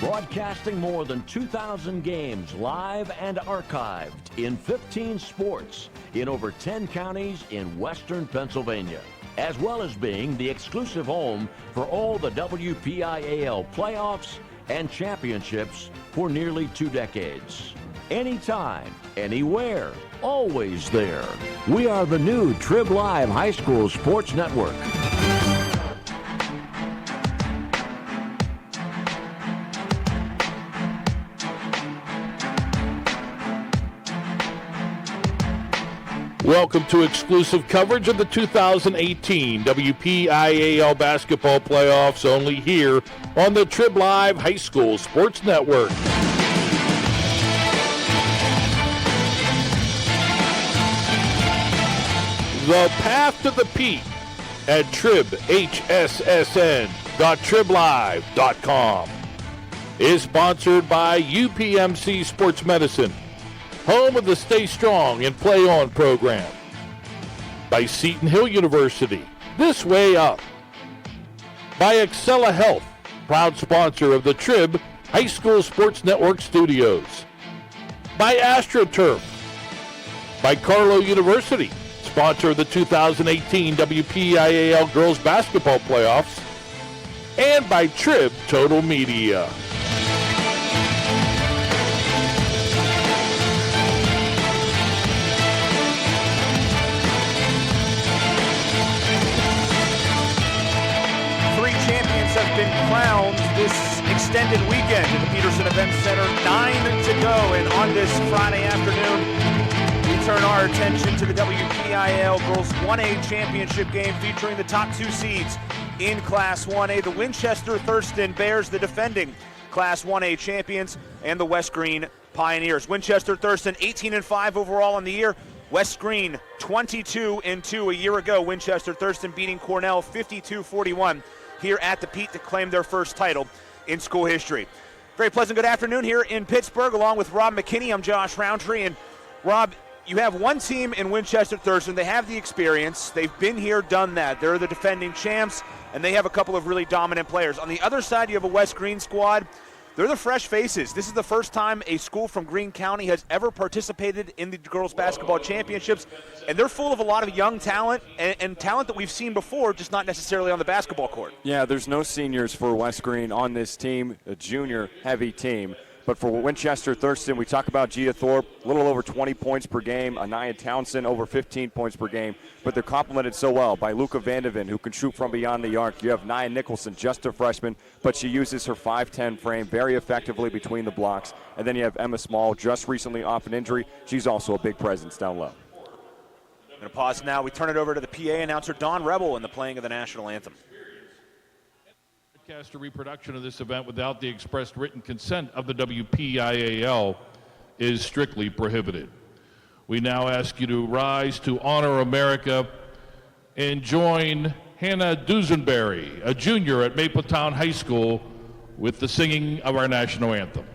Broadcasting more than 2,000 games live and archived in 15 sports in over 10 counties in western Pennsylvania, as well as being the exclusive home for all the WPIAL playoffs and championships for nearly 2 decades. Anytime, anywhere, always there. We are the new Trib Live High School Sports Network. Welcome to exclusive coverage of the 2018 WPIAL basketball playoffs, only here on the Trib Live High School Sports Network. The Path to the Peak at tribhssn.triblive.com is sponsored by UPMC Sports Medicine, home of the Stay Strong and Play On program. By Seton Hill University, This Way Up. By Excella Health, proud sponsor of the Trib High School Sports Network studios. By AstroTurf. By Carlow University, sponsor of the 2018 WPIAL Girls Basketball Playoffs. And by Trib Total Media. Have been crowned this extended weekend at the Petersen Events Center. 9 to go, and on this Friday afternoon, we turn our attention to the WPIAL Girls 1A Championship game featuring the top 2 seeds in Class 1A. The Winchester Thurston Bears, the defending Class 1A champions, and the West Greene Pioneers. Winchester Thurston 18-5 overall on the year. West Greene 22-2 a year ago. Winchester Thurston beating Cornell 52-41. Here at the Pete to claim their first title in school history. Very pleasant good afternoon here in Pittsburgh, along with Rob McKinney. I'm Josh Rowntree, and Rob, you have one team in Winchester Thurston. They have the experience. They've been here, done that. They're the defending champs, and they have a couple of really dominant players. On the other side, you have a West Greene squad. They're the fresh faces. This is the first time a school from Greene County has ever participated in the girls basketball championships, and they're full of a lot of young talent and talent that we've seen before, just not necessarily on the basketball court. Yeah, there's no seniors for West Greene on this team, a junior-heavy team. But for Winchester Thurston, we talk about Gia Thorpe, a little over 20 points per game, Anaya Townsend over 15 points per game, but they're complemented so well by Luca Vandeven, who can shoot from beyond the arc. You have Nia Nicholson, just a freshman, but she uses her 5'10 frame very effectively between the blocks. And then you have Emma Small, just recently off an injury. She's also a big presence down low. I'm going to pause now. We turn it over to the PA announcer, Don Rebel, in the playing of the national anthem. Broadcast or reproduction of this event without the expressed written consent of the WPIAL is strictly prohibited. We now ask you to rise to honor America and join Hannah Dusenberry, a junior at Mapletown High School, with the singing of our national anthem.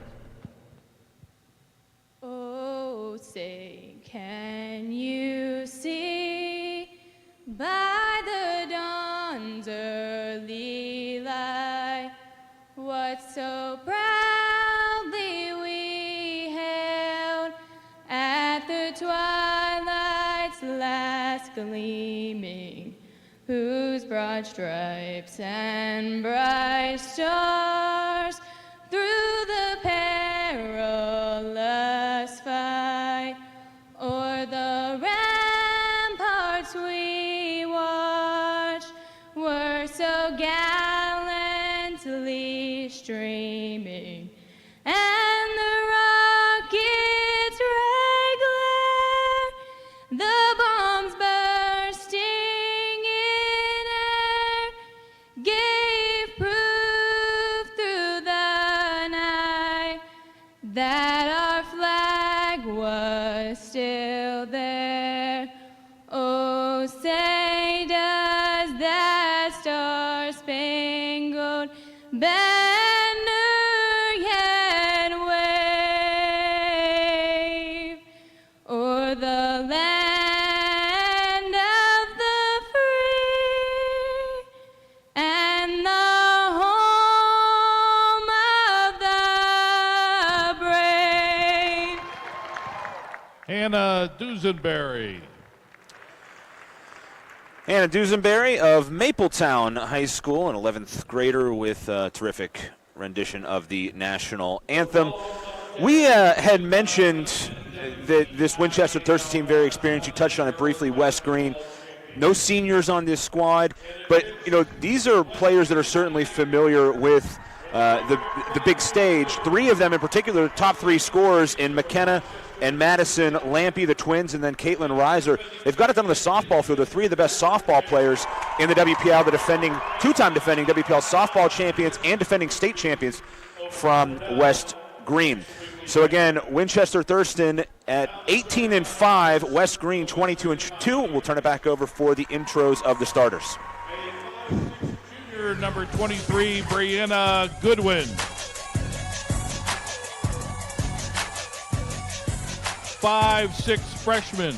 Oh, say, can you see by the dawn's early light what so proudly we hailed at the twilight's last gleaming, whose broad stripes and bright stars through the perilous fight o'er the ramparts we watched were so gallantly streaming, and the rockets' red glare, the bombs bursting in air, gave proof through the night that our flag was still there. Oh, say does that star-spangled banner yet wave o'er the land of the free and the home of the Hannah Dusenberry. Hannah Dusenberry of Mapletown High School, an 11th grader with a terrific rendition of the national anthem. We had mentioned that this Winchester Thurston team, very experienced. You touched on it briefly, Wes Greene. No seniors on this squad, but these are players that are certainly familiar with the big stage. Three of them in particular, top three scorers in McKenna and Madison Lampy, the twins, and then Caitlin Reiser. They've got it done on the softball field. They're three of the best softball players in the WPIAL, the two-time defending WPIAL softball champions and defending state champions from West Greene. So again, Winchester Thurston at 18-5, West Greene 22-2. We'll turn it back over for the intros of the starters. Junior number 23, Brianna Goodwin. 5'6" freshman,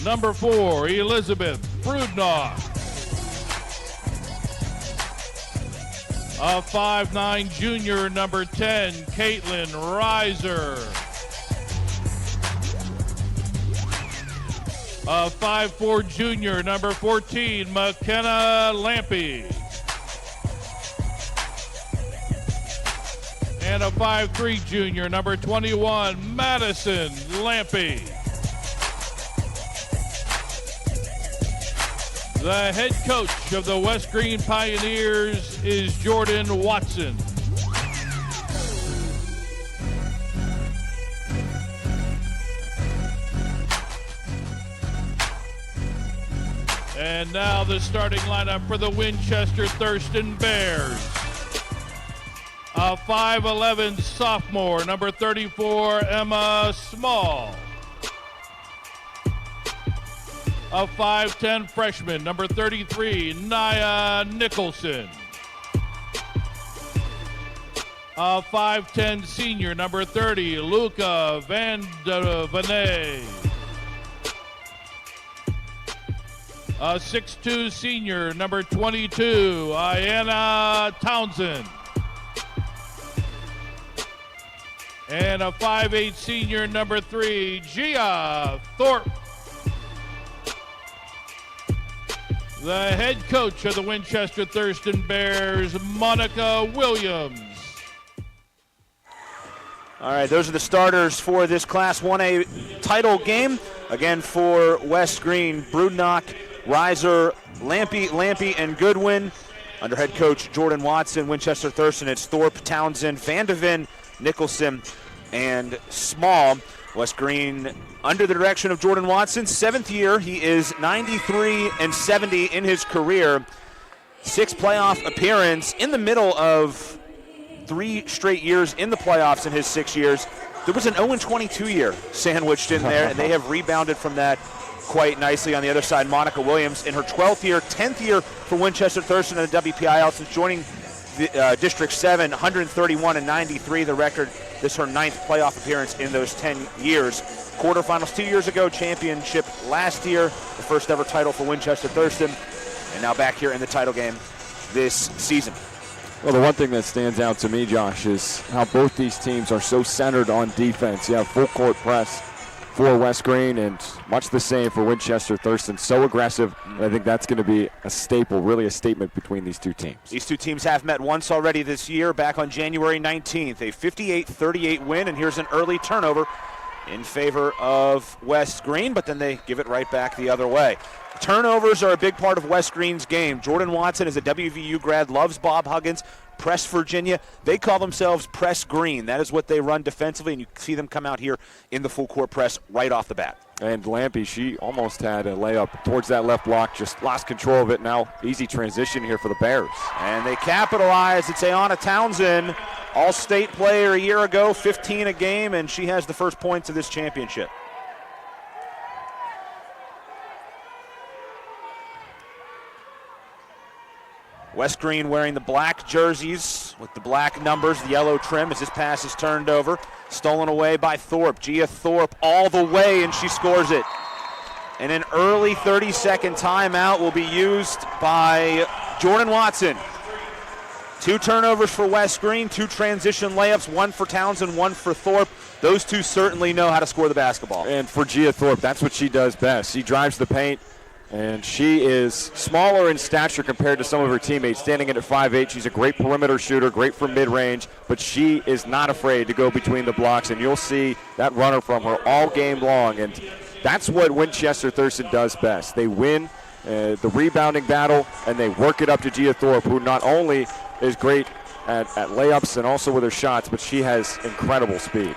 number 4, Elizabeth Brudnoff. A 5'9" junior, number 10, Caitlin Reiser. A 5'4" junior, number 14, McKenna Lampy. And a 5'3" junior, number 21, Madison Lampy. The head coach of the West Greene Pioneers is Jordan Watson. And now the starting lineup for the Winchester Thurston Bears. A 5'11" sophomore, number 34, Emma Small. A 5'10" freshman, number 33, Nia Nicholson. A 5'10" senior, number 30, Luca Van de Venay. A 6'2" senior, number 22, Ayanna Townsend. And a 5'8" senior, number 3, Gia Thorpe. The head coach of the Winchester Thurston Bears, Monica Williams. All right, those are the starters for this Class 1A title game. Again, for West Greene, Brudnock, Reiser, Lampy, and Goodwin. Under head coach Jordan Watson, Winchester Thurston, it's Thorpe, Townsend, Vandeven, Nicholson, and Small. West Greene under the direction of Jordan Watson, 7th year. He is 93-70 in his career. 6th playoff appearance in the middle of 3 straight years in the playoffs in his 6 years. There was an 0-22 year sandwiched in there, and they have rebounded from that quite nicely. On the other side, Monica Williams in her 12th year, 10th year for Winchester Thurston in the WPIAL since joining the, District 7, 131-93 the record. This is her 9th playoff appearance in those 10 years. Quarterfinals 2 years ago, championship last year, the first ever title for Winchester Thurston, and now back here in the title game this season. Well, the one thing that stands out to me, Josh, is how both these teams are so centered on defense. You have full court press for West Greene, and much the same for Winchester Thurston. So aggressive, and I think that's going to be a staple, really a statement between these two teams. These two teams have met once already this year, back on January 19th, a 58-38 win, and here's an early turnover in favor of West Greene, but then they give it right back the other way. Turnovers are a big part of West Greene's game. Jordan Watson is a WVU grad, loves Bob Huggins, Press Virginia. They call themselves Press Greene. That is what they run defensively, and you see them come out here in the full court press right off the bat. And Lampy, she almost had a layup towards that left block, just lost control of it. Now easy transition here for the Bears. And they capitalize. It's Ayanna Townsend, all-state player a year ago, 15 a game, and she has the first points of this championship. West Greene wearing the black jerseys with the black numbers, the yellow trim as this pass is turned over. Stolen away by Thorpe. Gia Thorpe all the way, and she scores it. And an early 30-second timeout will be used by Jordan Watson 2 turnovers for West Greene, 2 transition layups, 1 for Townsend, 1 for Thorpe. Those two certainly know how to score the basketball. And for Gia Thorpe, that's what she does best. She drives the paint, and she is smaller in stature compared to some of her teammates. Standing at 5'8", she's a great perimeter shooter, great from mid-range, but she is not afraid to go between the blocks, and you'll see that runner from her all game long. And that's what Winchester Thurston does best. They win the rebounding battle, and they work it up to Gia Thorpe, who not only is great at layups and also with her shots, but she has incredible speed.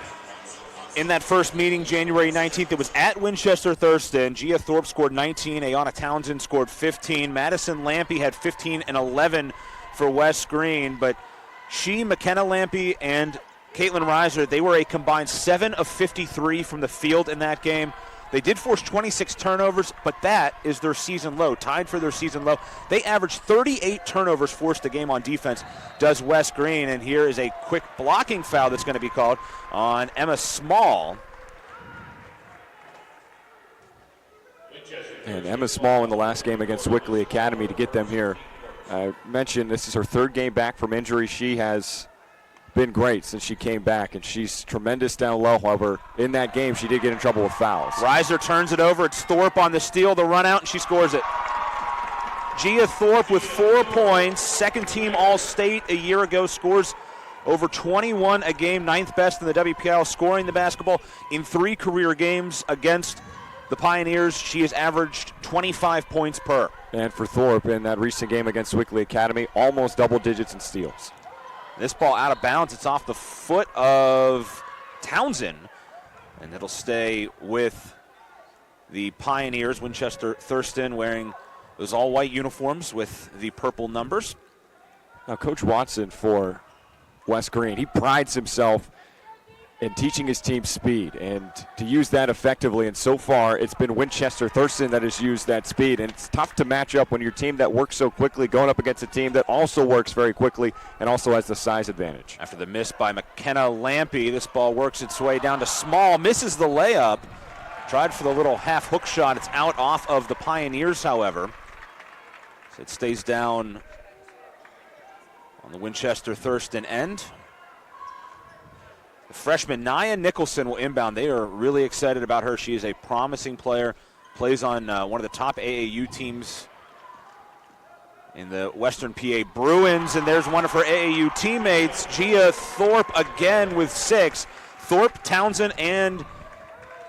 In that first meeting, January 19th, it was at Winchester Thurston. Gia Thorpe scored 19. Ayanna Townsend scored 15. Madison Lampe had 15 and 11 for West Greene. But she, McKenna Lampe, and Caitlin Reiser, they were a combined 7 of 53 from the field in that game. They did force 26 turnovers, but that is their season low, tied for their season low. They averaged 38 turnovers forced a game on defense, does West Greene. And here is a quick blocking foul that's going to be called on Emma Small. And Emma Small in the last game against Wickley Academy to get them here. I mentioned this is her 3rd game back from injury. She has been great since she came back, and she's tremendous down low. However, in that game, she did get in trouble with fouls. Reiser turns it over. It's Thorpe on the steal, the run out, and she scores it. Gia Thorpe with 4 points, 2nd team All-State a year ago, scores over 21 a game, 9th best in the WPIAL scoring the basketball. In 3 career games against the Pioneers, she has averaged 25 points per. And for Thorpe in that recent game against Wickley Academy, almost double digits in steals. This ball out of bounds. It's off the foot of Townsend, and it'll stay with the Pioneers. Winchester Thurston wearing those all-white uniforms with the purple numbers. Now, Coach Watson for West Greene, he prides himself in teaching his team speed and to use that effectively. And so far, it's been Winchester Thurston that has used that speed. And it's tough to match up when your team that works so quickly going up against a team that also works very quickly and also has the size advantage. After the miss by McKenna Lampe, this ball works its way down to Small, misses the layup. Tried for the little half hook shot. It's out off of the Pioneers, however. So it stays down on the Winchester Thurston end. The freshman Nia Nicholson will inbound. They are really excited about her. She is a promising player, plays on one of the top AAU teams in the Western PA Bruins, and there's one of her AAU teammates, Gia Thorpe, again with 6. Thorpe, Townsend, and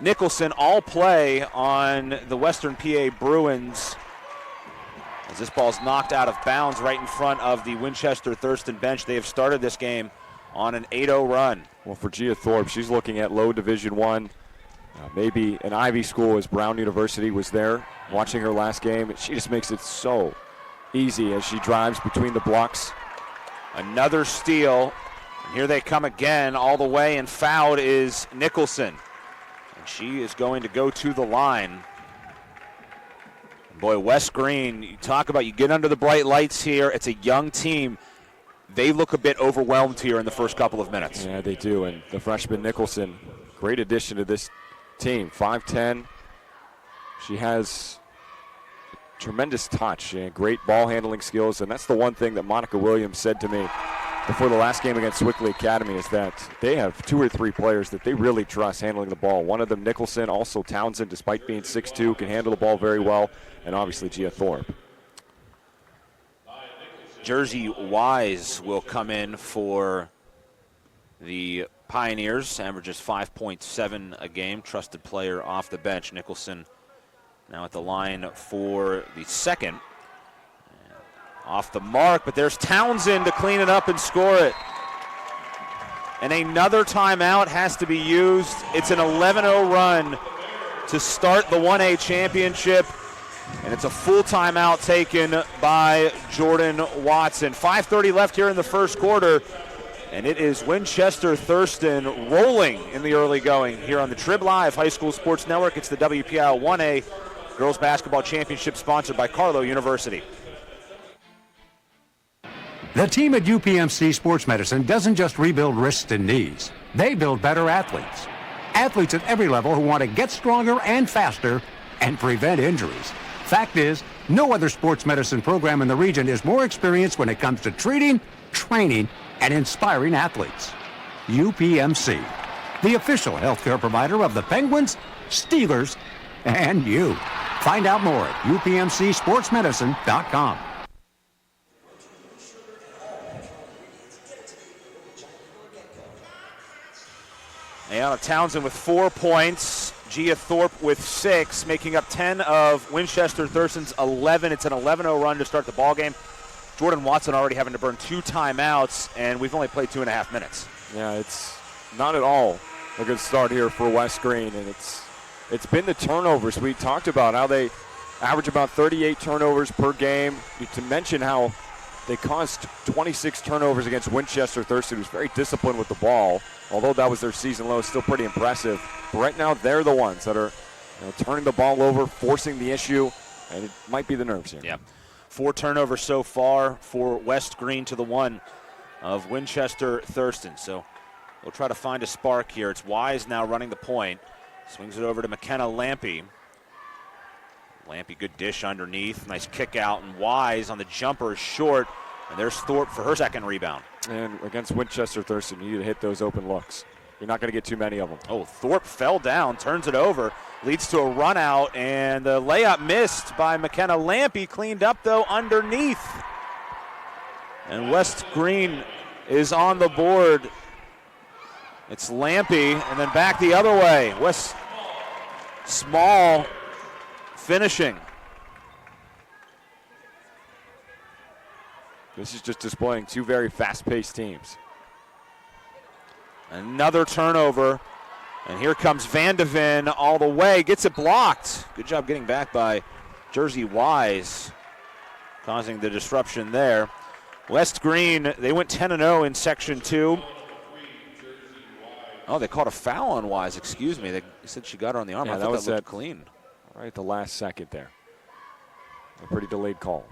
Nicholson all play on the Western PA Bruins. As this ball's knocked out of bounds right in front of the Winchester Thurston bench. They have started this game on an 8-0 run. Well, for Gia Thorpe, she's looking at low Division I, maybe an Ivy school as Brown University was there. Watching her last game, she just makes it so easy as she drives between the blocks. Another steal, and here they come again all the way, and fouled is Nicholson. And she is going to go to the line. Boy, West Greene, you talk about you get under the bright lights here. It's a young team. They look a bit overwhelmed here in the first couple of minutes. Yeah, they do. And the freshman Nicholson, great addition to this team. 5'10". She has tremendous touch and great ball handling skills. And that's the one thing that Monica Williams said to me before the last game against Wickley Academy is that they have 2 or 3 players that they really trust handling the ball. One of them, Nicholson, also Townsend, despite being 6'2", can handle the ball very well. And obviously Gia Thorpe. Jersey Wise will come in for the Pioneers, averages 5.7 a game, trusted player off the bench. Nicholson now at the line for the second. Off the mark, but there's Townsend to clean it up and score it. And another timeout has to be used. It's an 11-0 run to start the 1A championship. And it's a full timeout taken by Jordan Watson. 5:30 left here in the first quarter. And it is Winchester Thurston rolling in the early going here on the Trib Live High School Sports Network. It's the WPIAL 1A Girls Basketball Championship sponsored by Carlow University. The team at UPMC Sports Medicine doesn't just rebuild wrists and knees. They build better athletes. Athletes at every level who want to get stronger and faster and prevent injuries. Fact is, No other sports medicine program in the region is more experienced when it comes to treating, training, and inspiring athletes. UPMC, the official healthcare provider of the Penguins, Steelers, and you. Find out more at upmcsportsmedicine.com. Ayana Townsend with 4 points. Gia Thorpe with 6, making up 10 of Winchester Thurston's 11. It's an 11-0 run to start the ballgame. Jordan Watson already having to burn 2 timeouts, and we've only played 2.5 minutes. Yeah, it's not at all a good start here for West Greene, and it's been the turnovers. We talked about how they average about 38 turnovers per game. To mention how they caused 26 turnovers against Winchester Thurston, who's very disciplined with the ball. Although that was their season low, still pretty impressive. But right now, they're the ones that are turning the ball over, forcing the issue, and it might be the nerves here. Yeah, 4 turnovers so far for West Greene to the 1 of Winchester Thurston. So we'll try to find a spark here. It's Wise now running the point. Swings it over to McKenna Lampy. Lampy, good dish underneath. Nice kick out, and Wise on the jumper is short. And there's Thorpe for her second rebound. And against Winchester Thurston, you need to hit those open looks. You're not going to get too many of them. Oh, Thorpe fell down, turns it over, leads to a run out, and the layup missed by McKenna Lampy, cleaned up though underneath. And West Greene is on the board. It's Lampy, and then back the other way. West Small finishing. This is just displaying 2 very fast-paced teams. Another turnover, and here comes Vandeven all the way, gets it blocked. Good job getting back by Jersey Wise, causing the disruption there. West Greene, they went 10-0 in Section 2. Oh, they called a foul on Wise, excuse me. They said she got her on the arm. Yeah, I thought that looked clean. Right at the last second there. A pretty delayed call.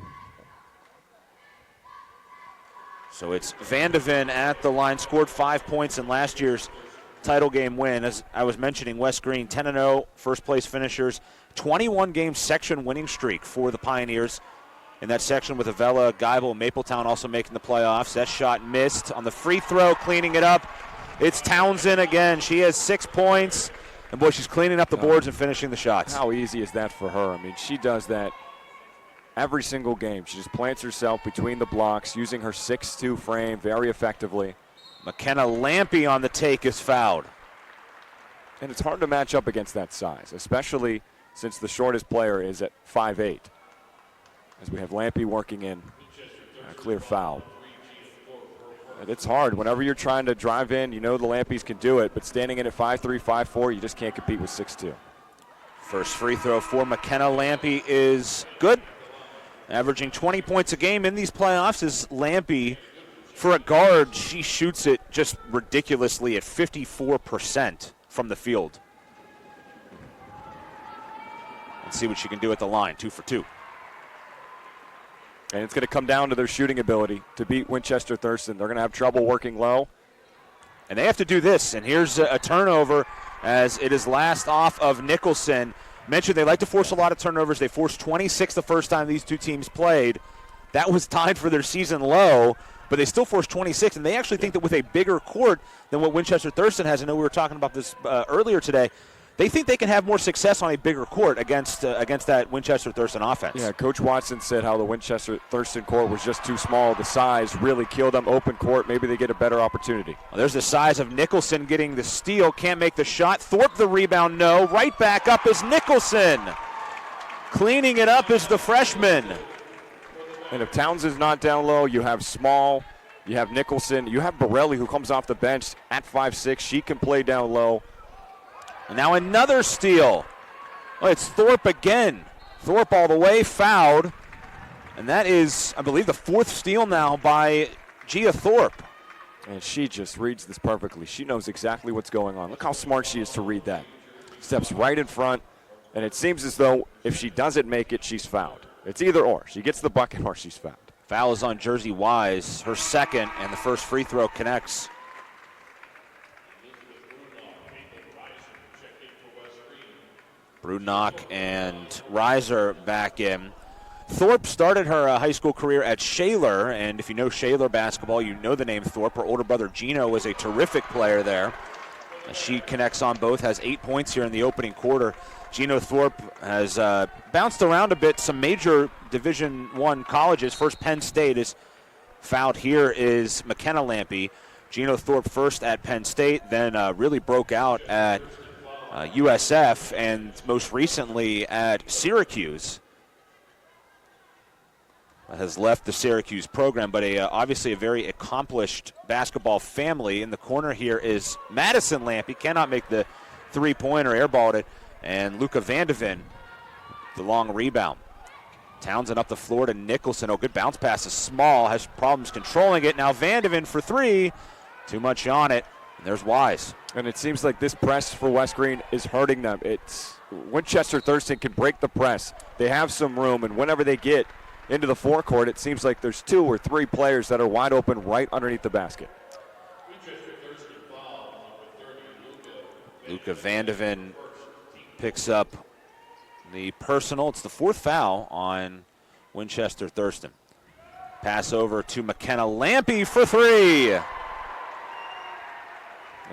So it's Vandeven at the line, scored 5 points in last year's title game win. As I was mentioning, West Greene 10-0, first place finishers, 21-game section winning streak for the Pioneers. In that section with Avella, Geibel, Mapletown also making the playoffs. That shot missed on the free throw, cleaning it up. It's Townsend again. She has 6 points. And boy, she's cleaning up the boards and finishing the shots. How easy is that for her? I mean, she does that every single game. She just plants herself between the blocks, using her 6'2" frame very effectively. McKenna Lampy on the take is fouled. And it's hard to match up against that size, especially since the shortest player is at 5'8". As we have Lampy working in a clear foul. And it's hard. Whenever you're trying to drive in, you know the Lampys can do it, but standing in at 5'3", 5'4", you just can't compete with 6'2". First free throw for McKenna Lampy is good. Averaging 20 points a game in these playoffs is Lampy. For a guard, she shoots it just ridiculously at 54% from the field. Let's see what she can do at the line, 2 for 2. And it's going to come down to their shooting ability to beat Winchester Thurston. They're going to have trouble working low. And they have to do this. And here's a turnover as it is last off of Nicholson. Mentioned they like to force a lot of turnovers. They forced 26 the first time these two teams played. That was tied for their season low, but they still forced 26. And they actually think that with a bigger court than what Winchester Thurston has, I know we were talking about this earlier today, they think they can have more success on a bigger court against that Winchester Thurston offense. Yeah, Coach Watson said how the Winchester Thurston court was just too small. The size really killed them. Open court, maybe they get a better opportunity. Well, there's the size of Nicholson getting the steal. Can't make the shot. Thorpe the rebound, no. Right back up is Nicholson. Cleaning it up is the freshman. And if Townsend's not down low, you have Small, you have Nicholson, you have Borelli who comes off the bench at 5'6". She can play down low. And now another steal. Oh, it's Thorpe again. Thorpe all the way, fouled. And that is, I believe, the 4th steal now by Gia Thorpe. And she just reads this perfectly. She knows exactly what's going on. Look how smart she is to read that. Steps right in front, and it seems as though if she doesn't make it, she's fouled. It's either or. She gets the bucket or she's fouled. Foul is on Jersey Wise, her second, and the first free throw connects. Brudnock and Reiser back in. Thorpe started her high school career at Shaler, and if you know Shaler basketball, you know the name Thorpe. Her older brother Gino was a terrific player there. She connects on both, has 8 points here in the opening quarter. Gino Thorpe has bounced around a bit, some major Division I colleges. First, Penn State is fouled here is McKenna Lampy. Gino Thorpe first at Penn State, then really broke out at USF, and most recently at Syracuse. Has left the Syracuse program, but obviously a very accomplished basketball family. In the corner here is Madison Lampy, cannot make the three-pointer, airballed it, and Luca Vandeven, the long rebound. Townsend up the floor to Nicholson. Oh, good bounce pass is Small, has problems controlling it. Now Vandeven for three, too much on it, and there's Wise. And it seems like this press for West Greene is hurting them. It's Winchester Thurston can break the press. They have some room, and whenever they get into the forecourt, it seems like there's 2 or 3 players that are wide open right underneath the basket. Luca Vandeven picks up the personal. It's the 4th foul on Winchester Thurston. Pass over to McKenna Lampy for 3.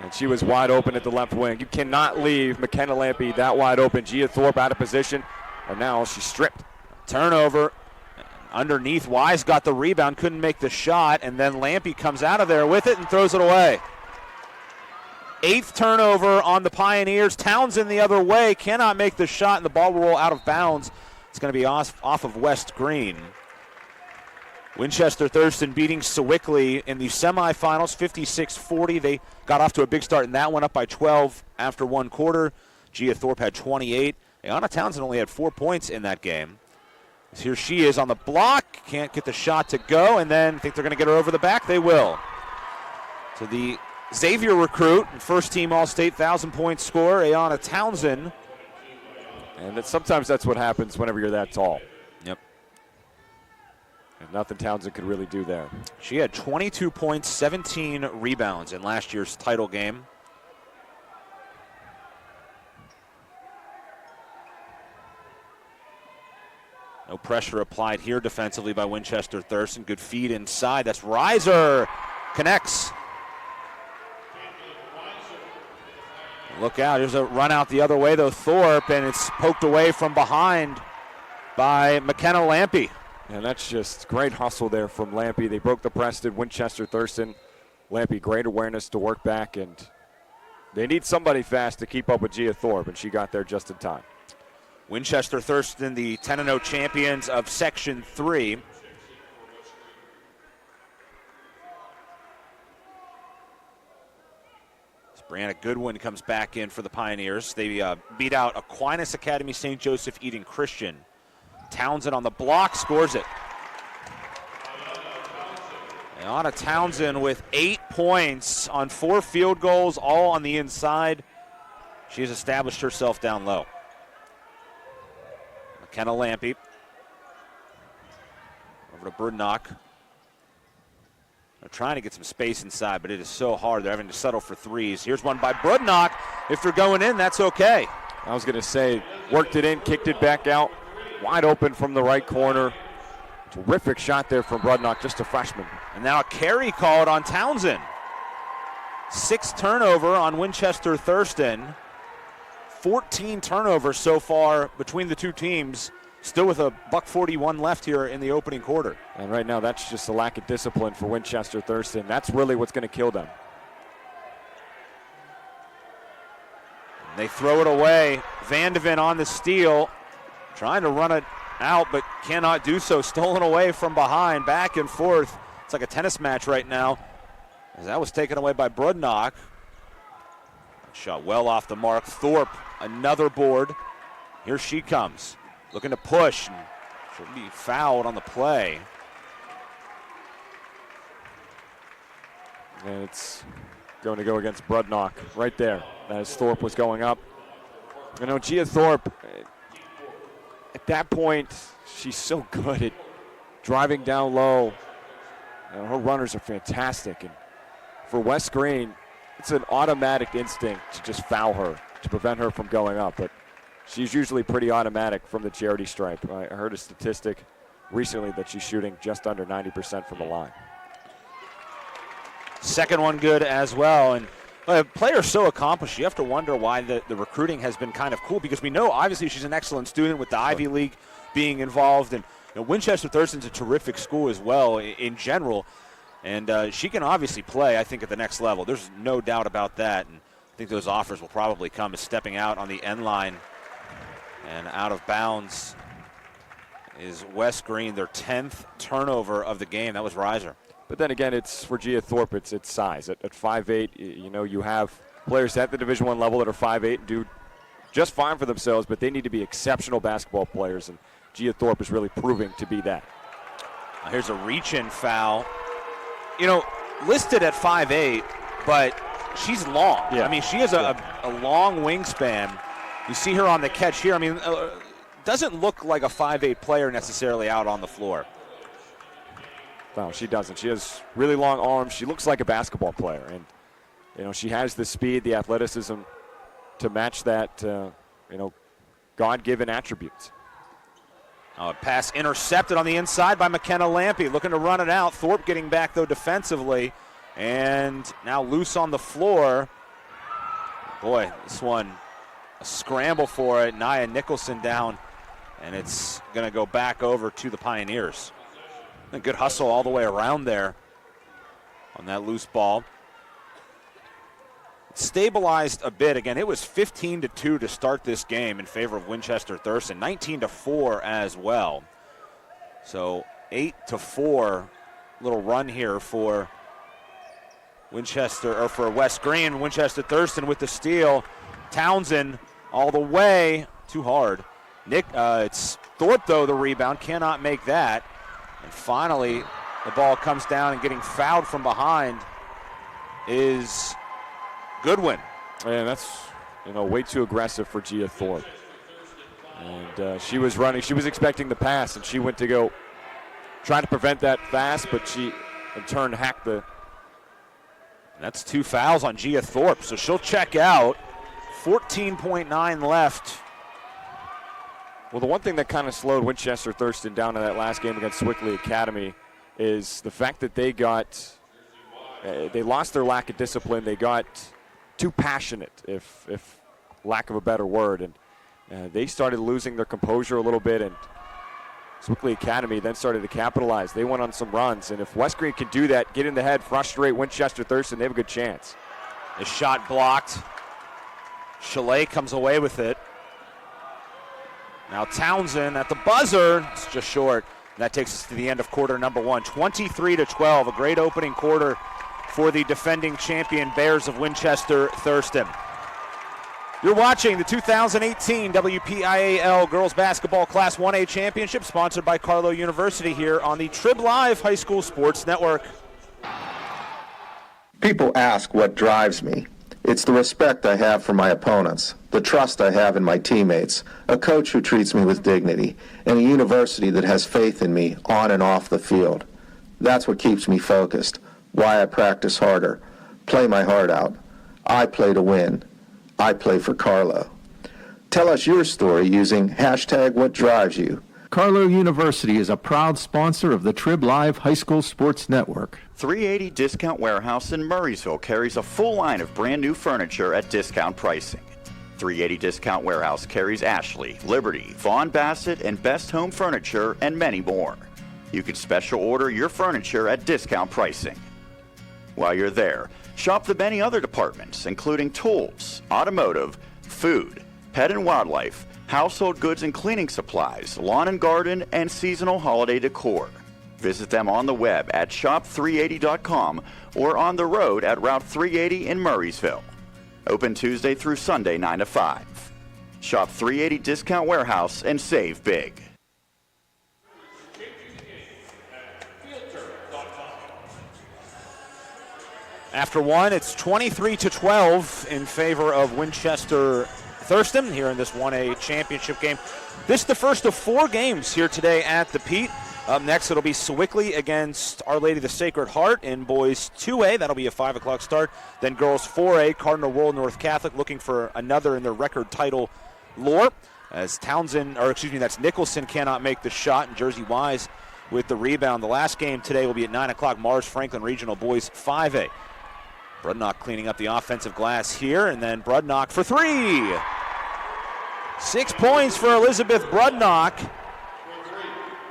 And she was wide open at the left wing. You cannot leave McKenna Lampy that wide open. Gia Thorpe out of position, and now she's stripped. Turnover. Underneath, Wise got the rebound, couldn't make the shot, and then Lampy comes out of there with it and throws it away. 8th turnover on the Pioneers. Townsend the other way, cannot make the shot, and the ball will roll out of bounds. It's going to be off of West Greene. Winchester Thurston beating Sewickley in the semifinals, 56-40. They got off to a big start in that one, up by 12 after one quarter. Gia Thorpe had 28. Ayanna Townsend only had 4 points in that game. Here she is on the block, can't get the shot to go, and then think they're going to get her over the back. They will. So the Xavier recruit and first-team All-State 1,000-point scorer, Ayanna Townsend. And sometimes that's what happens whenever you're that tall. Yep. And nothing Townsend could really do there. She had 22 points, 17 rebounds in last year's title game. No pressure applied here defensively by Winchester Thurston. Good feed inside. That's Reiser. Connects. Look out. Here's a run out the other way, though, Thorpe, and it's poked away from behind by McKenna Lampy. And that's just great hustle there from Lampy. They broke the press, did Winchester Thurston. Lampy, great awareness to work back, and they need somebody fast to keep up with Gia Thorpe, and she got there just in time. Winchester Thurston, the 10-0 champions of Section 3. Brianna Goodwin comes back in for the Pioneers. They beat out Aquinas Academy St. Joseph Eden Christian. Townsend on the block, scores it. Ayanna Townsend with 8 points on 4 field goals, all on the inside. She has established herself down low. McKenna Lampy. Over to Brudnock. They're trying to get some space inside, but it is so hard. They're having to settle for threes. Here's one by Brudnock. If they're going in, that's okay. I was going to say, worked it in, kicked it back out. Wide open from the right corner. Terrific shot there from Brudnock, just a freshman. And now a carry called on Townsend. 6th turnover on Winchester Thurston. 14 turnovers so far between the two teams, still with a $1:41 left here in the opening quarter. And right now, that's just a lack of discipline for Winchester Thurston. That's really what's going to kill them. They throw it away. Vandeven on the steal, trying to run it out, but cannot do so. Stolen away from behind, back and forth. It's like a tennis match right now, as that was taken away by Brudnock. Shot well off the mark. Thorpe, another board. Here she comes, looking to push. She'll be fouled on the play. And it's going to go against Brudnock right there as Thorpe was going up. You know, Gia Thorpe, at that point, she's so good at driving down low. You know, her runners are fantastic. And for West Greene, it's an automatic instinct to just foul her, to prevent her from going up. But she's usually pretty automatic from the charity stripe. I heard a statistic recently that she's shooting just under 90% from the line. Second one good as well. And a player so accomplished, you have to wonder why the recruiting has been kind of cool, because we know obviously she's an excellent student with the Ivy League being involved. And Winchester Thurston's a terrific school as well in general. And she can obviously play, I think, at the next level. There's no doubt about that. And I think those offers will probably come as stepping out on the end line and out of bounds is West Greene, their 10th turnover of the game. That was Reiser. But then again, it's for Gia Thorpe, it's size. At 5'8", you have players at the Division I level that are 5'8" and do just fine for themselves, but they need to be exceptional basketball players, and Gia Thorpe is really proving to be that. Here's a reach-in foul. Listed at 5'8", but she's long. Yeah. I mean, she has a long wingspan. You see her on the catch here. I mean, doesn't look like a 5'8" player necessarily out on the floor. No, she doesn't. She has really long arms. She looks like a basketball player, and she has the speed, the athleticism to match that, God-given attributes. Pass intercepted on the inside by McKenna Lampy, looking to run it out. Thorpe getting back, though, defensively, and now loose on the floor. Boy, this one, a scramble for it. Nia Nicholson down, and it's going to go back over to the Pioneers. A good hustle all the way around there on that loose ball. Stabilized a bit. Again, it was 15-2 to start this game in favor of Winchester Thurston. 19-4 as well. So 8-4 little run here for Winchester, or for West Greene. Winchester Thurston with the steal. Townsend all the way. Too hard. It's Thorpe, though, the rebound. Cannot make that. And finally, the ball comes down, and getting fouled from behind is Goodwin. And that's, way too aggressive for Gia Thorpe. And she was running. She was expecting the pass, and she went to go try to prevent that pass, but she, in turn, hacked the. That's 2 fouls on Gia Thorpe, so she'll check out. 14.9 left. Well, the one thing that kind of slowed Winchester Thurston down in that last game against Swickley Academy is the fact that they lost their lack of discipline. They got too passionate, if lack of a better word, and they started losing their composure a little bit, and Swickley Academy then started to capitalize. They went on some runs, and if West Greene can do that, get in the head, frustrate Winchester Thurston, they have a good chance. The shot blocked. Chalet comes away with it. Now Townsend at the buzzer. It's just short. That takes us to the end of quarter number 1. 23-12. A great opening quarter for the defending champion Bears of Winchester Thurston. You're watching the 2018 WPIAL Girls Basketball Class 1A Championship, sponsored by Carlow University, here on the Trib Live High School Sports Network. People ask what drives me. It's the respect I have for my opponents, the trust I have in my teammates, a coach who treats me with dignity, and a university that has faith in me on and off the field. That's what keeps me focused, why I practice harder, play my heart out. I play to win. I play for Carlow. Tell us your story using #WhatDriveYou. Carlow University is a proud sponsor of the Trib Live High School Sports Network. 380 Discount Warehouse in Murraysville carries a full line of brand new furniture at discount pricing. 380 Discount Warehouse carries Ashley, Liberty, Vaughn Bassett, and Best Home Furniture, and many more. You can special order your furniture at discount pricing. While you're there, shop the many other departments, including tools, automotive, food, pet and wildlife, household goods and cleaning supplies, lawn and garden, and seasonal holiday decor. Visit them on the web at shop380.com or on the road at Route 380 in Murraysville. Open Tuesday through Sunday 9 to 5. Shop 380 Discount Warehouse and save big. After one, it's 23-12 in favor of Winchester Thurston here in this 1A championship game. This is the first of 4 games here today at the Pete. Up next, it'll be Swickley against Our Lady of the Sacred Heart in boys 2A. That'll be a 5 o'clock start. Then girls 4A, Cardinal Roll North Catholic looking for another in their record title lore. As that's Nicholson cannot make the shot, and Jersey Wise with the rebound. The last game today will be at 9 o'clock, Mars Franklin Regional Boys 5A. Brudnock cleaning up the offensive glass here, and then Brudnock for three. 6 points for Elizabeth Brudnock,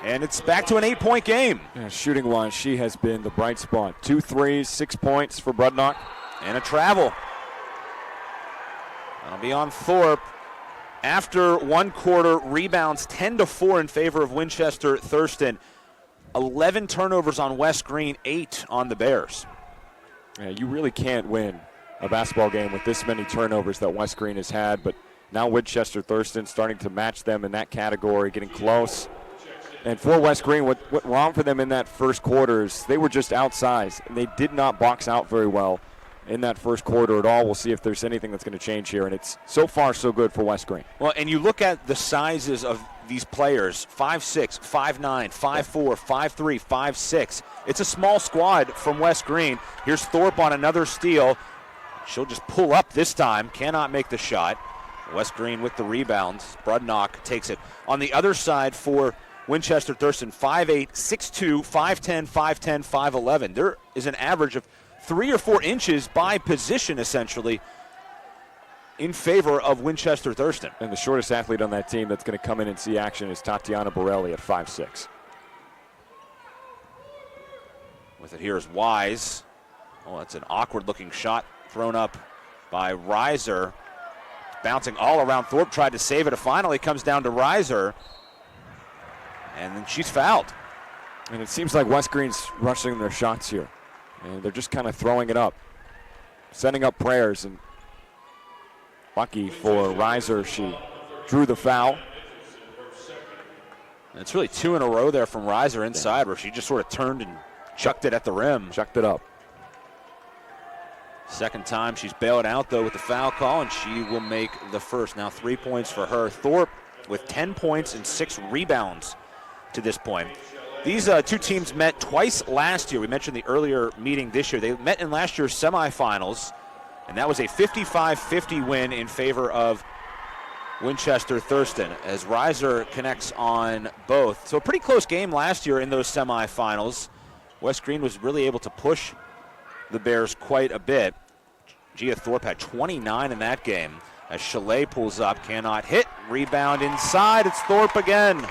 and it's back to an 8-point game. Yeah, shooting-wise, she has been the bright spot. 2 threes, 6 points for Brudnock. And a travel. That'll be on Thorpe. After one quarter, rebounds 10-4 in favor of Winchester Thurston. 11 turnovers on West Greene, 8 on the Bears. Yeah, you really can't win a basketball game with this many turnovers that West Greene has had, but now Winchester Thurston starting to match them in that category, getting close. And for West Greene, what went wrong for them in that first quarter is they were just outsized, and they did not box out very well in that first quarter at all. We'll see if there's anything that's going to change here, and it's so far so good for West Greene. Well, and you look at the sizes of these players, 5'6", 5'9", 5'4", 5'3", 5'6". It's a small squad from West Greene. Here's Thorpe on another steal. She'll just pull up this time, cannot make the shot. West Greene with the rebounds. Brudnock takes it. On the other side for Winchester Thurston, 5'8", 6'2", 5'10", 5'10", 5'11". There is an average of 3 or 4 inches by position, essentially, in favor of Winchester Thurston. And the shortest athlete on that team that's going to come in and see action is Tatiana Borelli at 5'6". With it here is Wise. Oh, that's an awkward-looking shot thrown up by Reiser. Bouncing all around. Thorpe tried to save it. It finally comes down to Reiser. And then she's fouled. And it seems like West Greene's rushing their shots here. And they're just kind of throwing it up, setting up prayers. And lucky for Reiser, she drew the foul. And it's really 2 in a row there from Reiser inside, where she just sort of turned and chucked it at the rim. Chucked it up. Second time she's bailed out, though, with the foul call, and she will make the first. Now 3 points for her. Thorpe with 10 points and 6 rebounds to this point. These two teams met twice last year. We mentioned the earlier meeting this year. They met in last year's semifinals, and that was a 55-50 win in favor of Winchester Thurston, as Reiser connects on both. So a pretty close game last year in those semifinals. West Greene was really able to push the Bears quite a bit. Gia Thorpe had 29 in that game. As Chalet pulls up, cannot hit. Rebound inside. It's Thorpe again.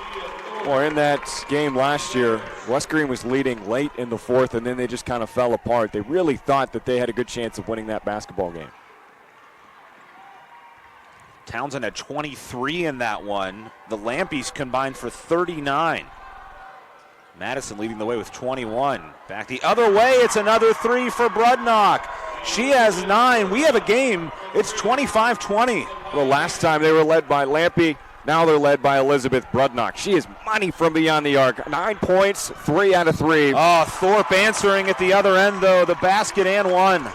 Well, in that game last year, West Greene was leading late in the fourth, and then they just kind of fell apart. They really thought that they had a good chance of winning that basketball game. Townsend had 23 in that one. The Lampies combined for 39. Madison leading the way with 21. Back the other way, it's another 3 for Brudnock. She has 9. We have a game. It's 25-20. Well, last time they were led by Lampy. Now they're led by Elizabeth Brudnock. She is money from beyond the arc. 9 points, 3 out of 3. Oh, Thorpe answering at the other end, though. The basket and one.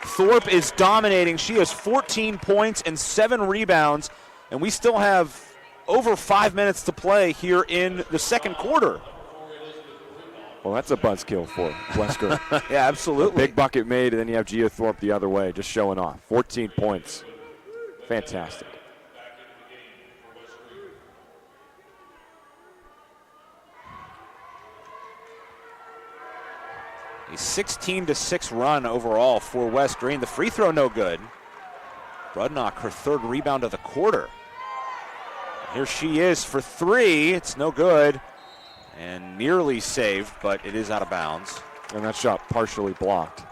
Thorpe is dominating. She has 14 points and 7 rebounds, and we still have over 5 minutes to play here in the second quarter. Well, that's a buzzkill for West Greene. Yeah, absolutely. A big bucket made, and then you have Gia Thorpe the other way, just showing off. 14 points. Fantastic. A 16-6 run overall for West Greene. The free throw no good. Brudnock, her 3rd rebound of the quarter. Here she is for 3. It's no good. And nearly saved, but it is out of bounds. And that shot partially blocked.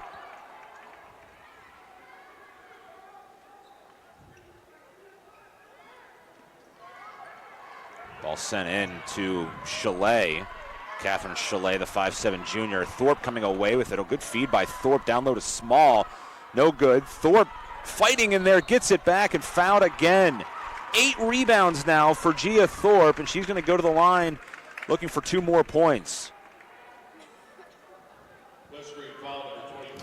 Ball sent in to Chalet. Catherine Chalet, the 5'7 junior. Thorpe coming away with it. A good feed by Thorpe. Down low to Small. No good. Thorpe fighting in there, gets it back and fouled again. 8 rebounds now for Gia Thorpe, and she's going to go to the line looking for 2 more points.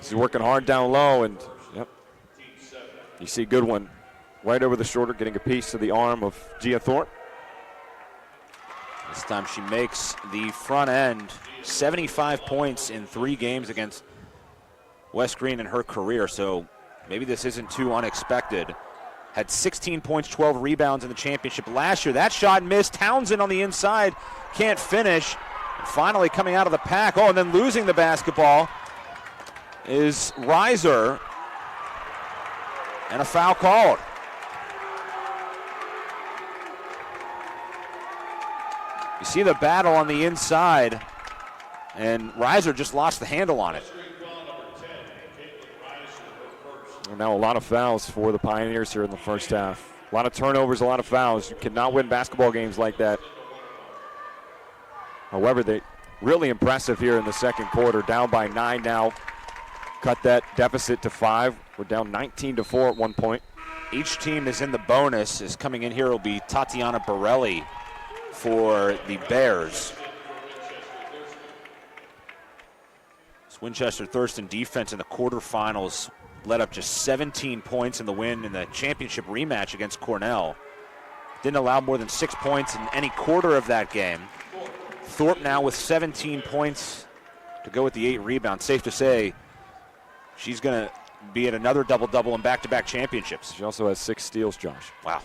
She's working hard down low, and yep. You see Goodwin right over the shoulder, getting a piece of the arm of Gia Thorpe. This time she makes the front end. 75 points in 3 games against West Greene in her career, so maybe this isn't too unexpected had 16 points, 12 rebounds in the championship last year. That shot missed. Townsend on the inside can't finish. And finally coming out of the pack. Oh, and then losing the basketball is Reiser. And a foul called. You see the battle on the inside, and Reiser just lost the handle on it. And now a lot of fouls for the Pioneers here in the first half. A lot of turnovers, a lot of fouls. You cannot win basketball games like that. However, they really impressive here in the second quarter. Down by 9 now. Cut that deficit to 5. We're down 19-4 at one point. Each team is in the bonus. Is coming in here will be Tatiana Borelli for the Bears. This Winchester Thurston defense in the quarterfinals led up just 17 points in the win in the championship rematch against Cornell. Didn't allow more than 6 points in any quarter of that game. Thorpe now with 17 points to go with the 8 rebounds. Safe to say she's going to be at another double-double in back-to-back championships. She also has 6 steals, Josh. Wow.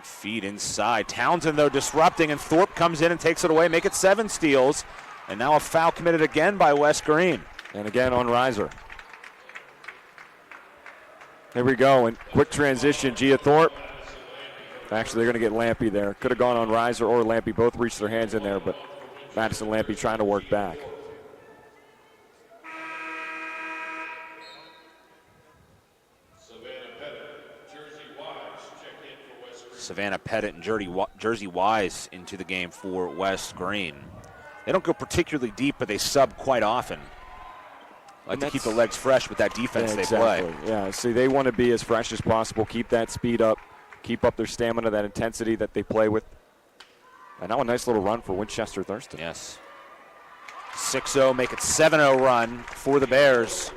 Feed inside. Townsend, though, disrupting, and Thorpe comes in and takes it away, make it 7 steals. And now a foul committed again by Wes Greene. And again on Reiser. Here we go, and quick transition, Gia Thorpe. Actually, they're going to get Lampy there. Could have gone on Reiser or Lampy. Both reached their hands in there, but Madison Lampy trying to work back. Savannah Pettit and Jersey Wise into the game for Wes Greene. They don't go particularly deep, but they sub quite often. Like to keep the legs fresh with that defense they play. Yeah, see, they want to be as fresh as possible, keep that speed up, keep up their stamina, that intensity that they play with. And now a nice little run for Winchester Thurston. Yes. 6-0, make it 7-0 run for the Bears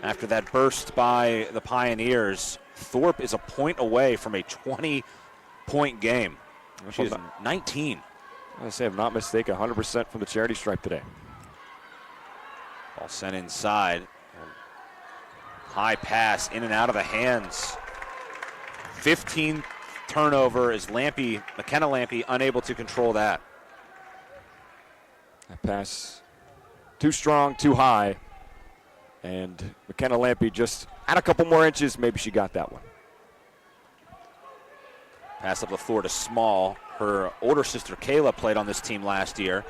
after that burst by the Pioneers. Thorpe is a point away from a 20-point game. She is 19. I say, if I'm not mistaken, 100% from the charity stripe today. Ball sent inside. High pass in and out of the hands. 15 turnover is McKenna Lampy unable to control that. That pass too strong, too high. And McKenna Lampy just add a couple more inches, maybe she got that one. Pass up the floor to Small. Her older sister Kayla played on this team last year.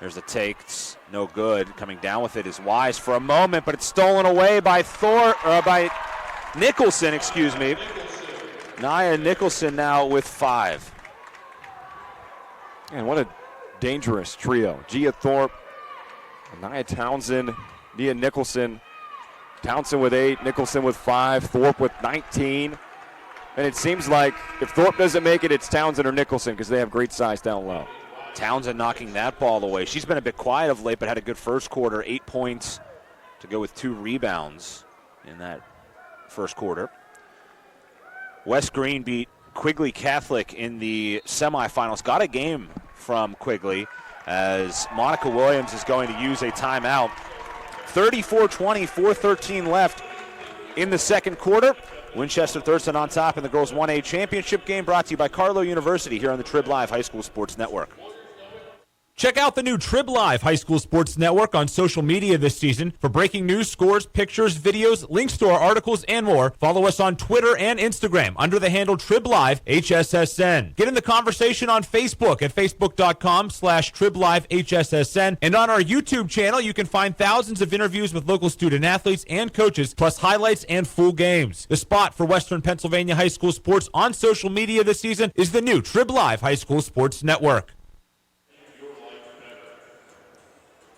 There's the take. It's no good. Coming down with it is Wise for a moment, but it's stolen away by Nicholson, excuse me. Nia Nicholson now with 5. And what a dangerous trio. Gia Thorpe, Nia Townsend, Nia Nicholson. Townsend with 8, Nicholson with 5, Thorpe with 19. And it seems like if Thorpe doesn't make it, it's Townsend or Nicholson because they have great size down low. Townsend knocking that ball away. She's been a bit quiet of late, but had a good first quarter. 8 points to go with 2 rebounds in that first quarter. Wes Greene beat Quigley Catholic in the semifinals. Got a game from Quigley as Monica Williams is going to use a timeout. 34-20, 4:13 left in the second quarter. Winchester Thurston on top in the girls 1A championship game, brought to you by Carlow University here on the Trib Live High School Sports Network. Check out the new Trib Live High School Sports Network on social media this season for breaking news, scores, pictures, videos, links to our articles, and more. Follow us on Twitter and Instagram under the handle Trib Live HSSN. Get in the conversation on Facebook at facebook.com/Trib Live HSSN. And on our YouTube channel, you can find thousands of interviews with local student athletes and coaches, plus highlights and full games. The spot for Western Pennsylvania high school sports on social media this season is the new Trib Live High School Sports Network.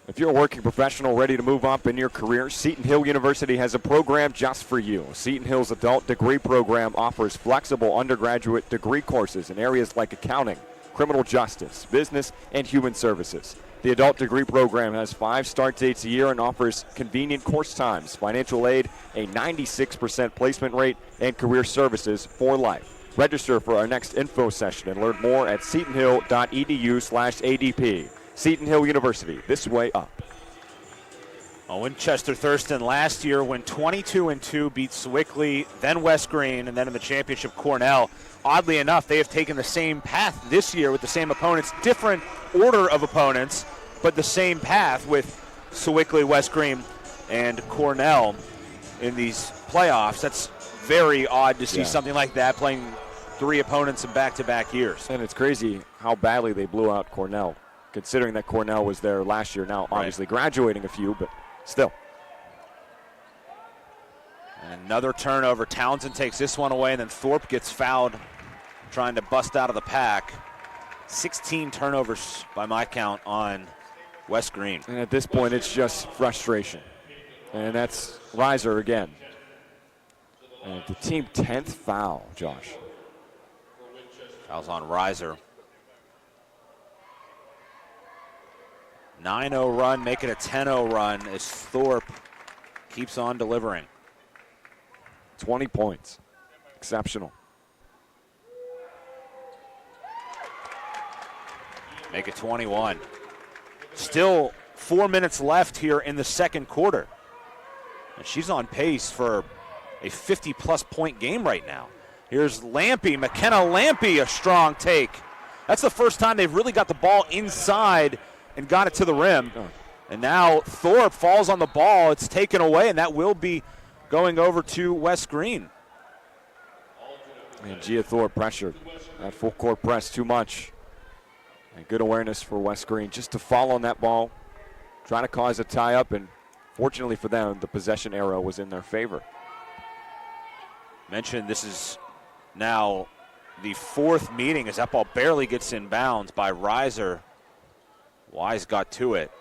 If you're a working professional ready to move up in your career, Seton Hill University has a program just for you. Seton Hill's adult degree program offers flexible undergraduate degree courses in areas like accounting, criminal justice, business, and human services. The adult degree program has 5 start dates a year and offers convenient course times, financial aid, a 96% placement rate, and career services for life. Register for our next info session and learn more at setonhill.edu/ADP. Seton Hill University, this way up. Winchester Thurston last year went 22-2, beat Sewickley, then West Greene, and then in the championship Cornell. Oddly enough, they have taken the same path this year with the same opponents, different order of opponents, but the same path with Sewickley, West Greene, and Cornell in these playoffs. That's very odd to see something like that, playing 3 opponents in back-to-back years. And it's crazy how badly they blew out Cornell, considering that Cornell was there last year. Now, obviously graduating a few, but still. And another turnover. Townsend takes this one away, and then Thorpe gets fouled trying to bust out of the pack. 16 turnovers by my count on West Greene. And at this point, it's just frustration. And that's Reiser again. And the team 10th foul, Josh. Fouls on Reiser. 9-0 run, make it a 10-0 run as Thorpe keeps on delivering. 20 points. Exceptional. Make it 21. Still 4 minutes left here in the second quarter. And she's on pace for a 50-plus point game right now. Here's Lampy, McKenna Lampy, a strong take. That's the first time they've really got the ball inside and got it to the rim. And now Thorpe falls on the ball. It's taken away, and that will be going over to West Greene. And Gia Thorpe pressured. That full court press too much. And good awareness for West Greene just to fall on that ball, trying to cause a tie-up, and fortunately for them, the possession arrow was in their favor. Mentioned this is now the 4th meeting as that ball barely gets in bounds by Reiser. Wise got to it.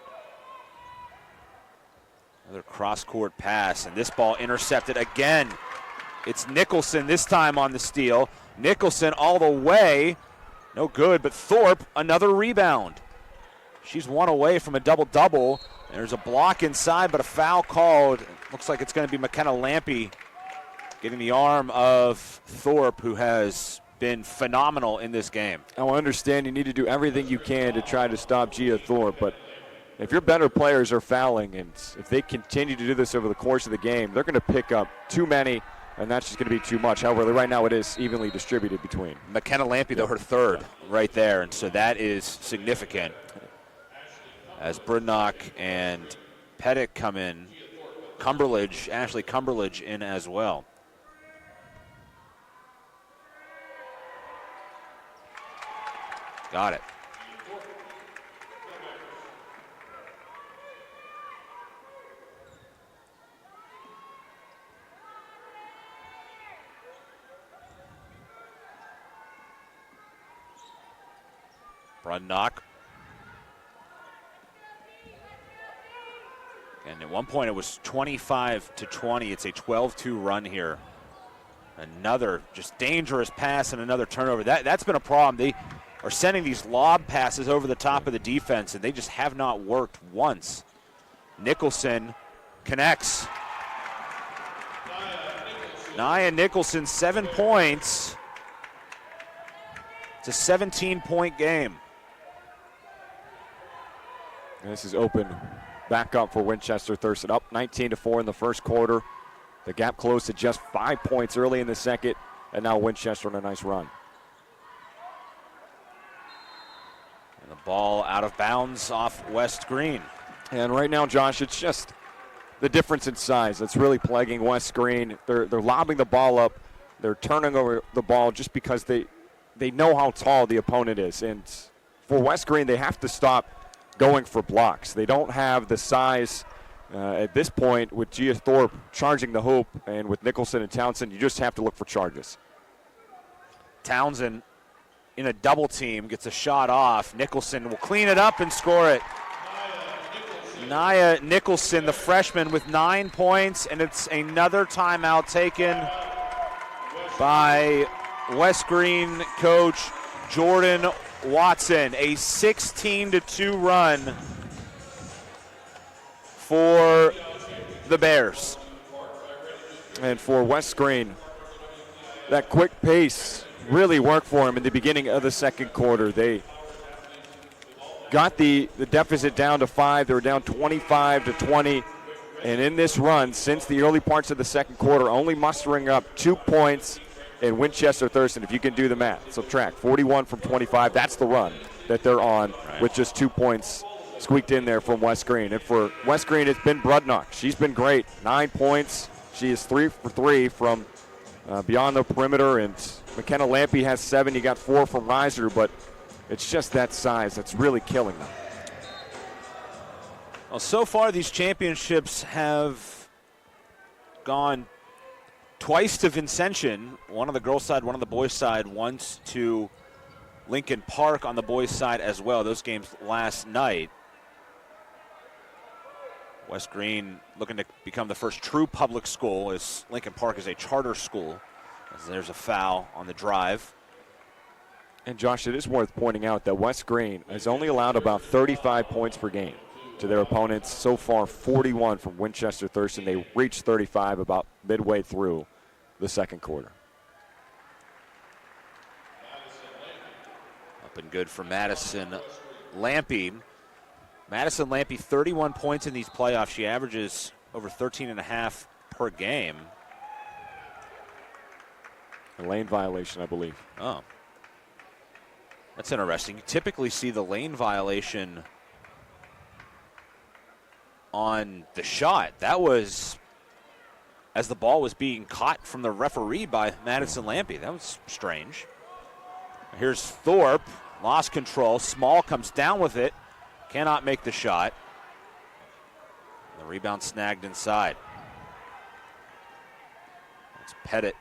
Another cross-court pass, and this ball intercepted again. It's Nicholson this time on the steal. Nicholson all the way. No good, but Thorpe, another rebound. She's one away from a double-double. There's a block inside, but a foul called. Looks like it's going to be McKenna Lampy getting the arm of Thorpe, who has been phenomenal in this game. I understand you need to do everything you can to try to stop Gia Thorpe, but if your better players are fouling, and if they continue to do this over the course of the game, they're going to pick up too many, and that's just going to be too much. However, right now it is evenly distributed between. McKenna Lampy, though, her 3rd right there, and so that is significant. As Brudnock and Pettit come in, Ashley Cumberledge in as well. Got it. Brudnock. And at one point it was 25-20. It's a 12-2 run here. Another just dangerous pass and another turnover. That's been a problem. They are sending these lob passes over the top of the defense, and they just have not worked once. Nicholson connects. Nia Nicholson, 7 points. It's a 17-point game. And this is open back up for Winchester Thurston, up 19-4 in the first quarter. The gap closed to just 5 points early in the second, and now Winchester on a nice run. And the ball out of bounds off West Greene. And right now, Josh, it's just the difference in size that's really plaguing West Greene. They're lobbing the ball up. They're turning over the ball just because they know how tall the opponent is. And for West Greene, they have to stop going for blocks. They don't have the size at this point with Gia Thorpe charging the hoop, and with Nicholson and Townsend, you just have to look for charges. Townsend in a double team gets a shot off. Nicholson will clean it up and score it. Nia Nicholson, the freshman, with 9 points, and it's another timeout taken by West Greene coach Jordan Watson. A 16-2 run for the Bears. And for West Greene, that quick pace really worked for them in the beginning of the second quarter. They got the deficit down to 5. They were down 25-20. And in this run, since the early parts of the second quarter, only mustering up 2 points in Winchester Thurston, if you can do the math. Subtract 41 from 25. That's the run that they're on, with just 2 points squeaked in there from West Greene. And for West Greene, it's been Brudnock. She's been great. 9 points. She is 3 for 3 from beyond the perimeter. And McKenna Lampy has 7. You got 4 from Reiser, but it's just that size that's really killing them. Well, so far these championships have gone twice to Vincentian, one on the girls' side, one on the boys' side, once to Lincoln Park on the boys' side as well. Those games last night. West Greene looking to become the first true public school, as Lincoln Park is a charter school. As there's a foul on the drive. And Josh, it is worth pointing out that West Greene has only allowed about 35 points per game to their opponents. So far, 41 from Winchester Thurston. They reached 35 about midway through the second quarter. Up and good for Madison Lampy. Madison Lampy, 31 points in these playoffs. She averages over 13.5 per game. A lane violation, I believe. Oh. That's interesting. You typically see the lane violation on the shot. That was as the ball was being caught from the referee by Madison Lampy. That was strange. Here's Thorpe, lost control. Small comes down with it, cannot make the shot. The rebound snagged inside. It's Pettit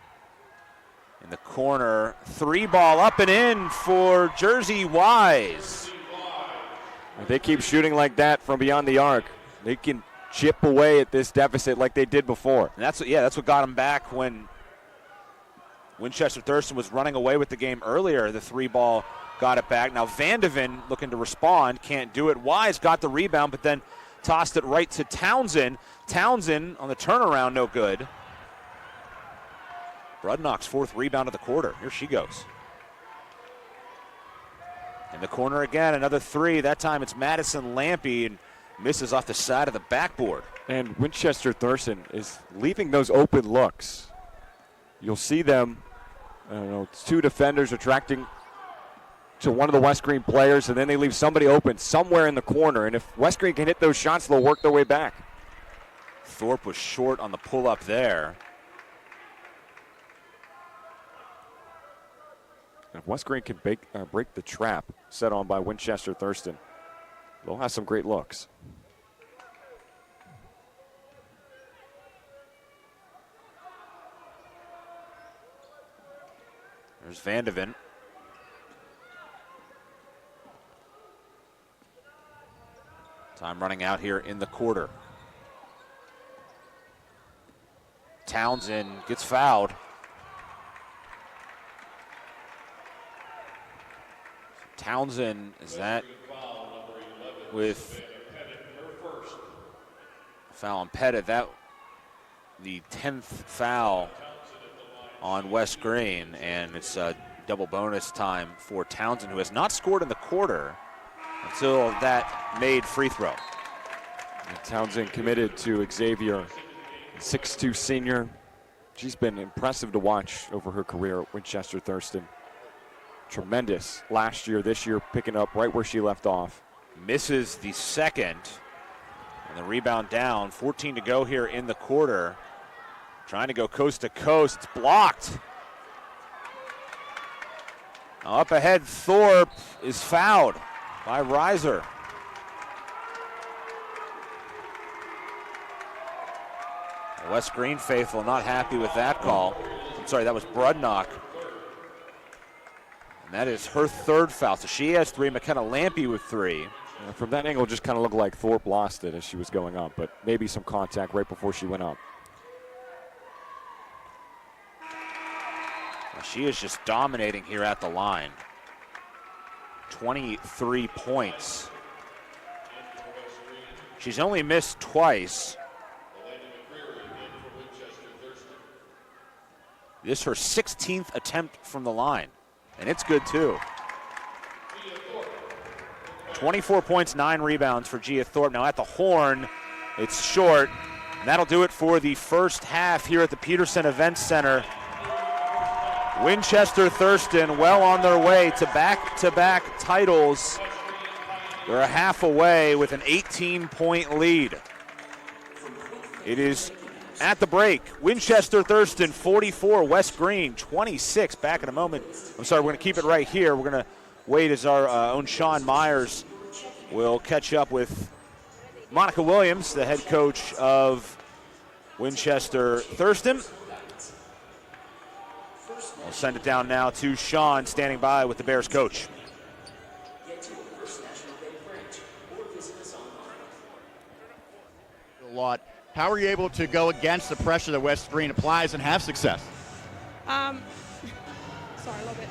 in the corner. 3 ball up and in for Jersey Wise. If they keep shooting like that from beyond the arc, they can chip away at this deficit like they did before. And that's what got them back when Winchester Thurston was running away with the game earlier. The 3 ball got it back. Now Vandeven looking to respond, can't do it. Wise got the rebound, but then tossed it right to Townsend. Townsend on the turnaround, no good. Brudnock's 4th rebound of the quarter. Here she goes. In the corner again, another 3. That time it's Madison Lampy, and misses off the side of the backboard. And Winchester Thurston is leaving those open looks. You'll see them, I don't know, 2 defenders attracting to one of the West Greene players, and then they leave somebody open somewhere in the corner. And if West Greene can hit those shots, they'll work their way back. Thorpe was short on the pull-up there. If West Greene can break the trap set on by Winchester Thurston, they'll have some great looks. There's Vandeven. Time running out here in the quarter. Townsend gets fouled. Townsend, is that with a foul on Pettit? That the 10th foul on West Greene, and it's a double bonus time for Townsend, who has not scored in the quarter until that made free throw. And Townsend committed to Xavier, 6'2" senior. She's been impressive to watch over her career at Winchester Thurston. Tremendous last year, this year picking up right where she left off. Misses the second, and the rebound down. 14 to go here in the quarter. Trying to go coast to coast. It's blocked. Now up ahead, Thorpe is fouled by Reiser. The West Greene faithful not happy with that call. I'm sorry, that was Brudnock. And that is her 3rd foul. So she has 3. McKenna Lampy with 3. From that angle, it just kind of looked like Thorpe lost it as she was going up, but maybe some contact right before she went up. Well, she is just dominating here at the line. 23 points. She's only missed twice. This is her 16th attempt from the line, and it's good too. 24 points, 9 rebounds for Gia Thorpe. Now at the horn, it's short. And that'll do it for the first half here at the Petersen Events Center. Winchester Thurston well on their way to back-to-back titles. They're a half away with an 18-point lead. It is at the break. Winchester Thurston 44, West Greene 26. Back in a moment. I'm sorry, we're going to keep it right here. We're going to wait as our own Sean Myers will catch up with Monica Williams, the head coach of Winchester Thurston. I'll send it down now to Sean, standing by with the Bears coach. A lot. How are you able to go against the pressure that West Greene applies and have success? Sorry, a little bit.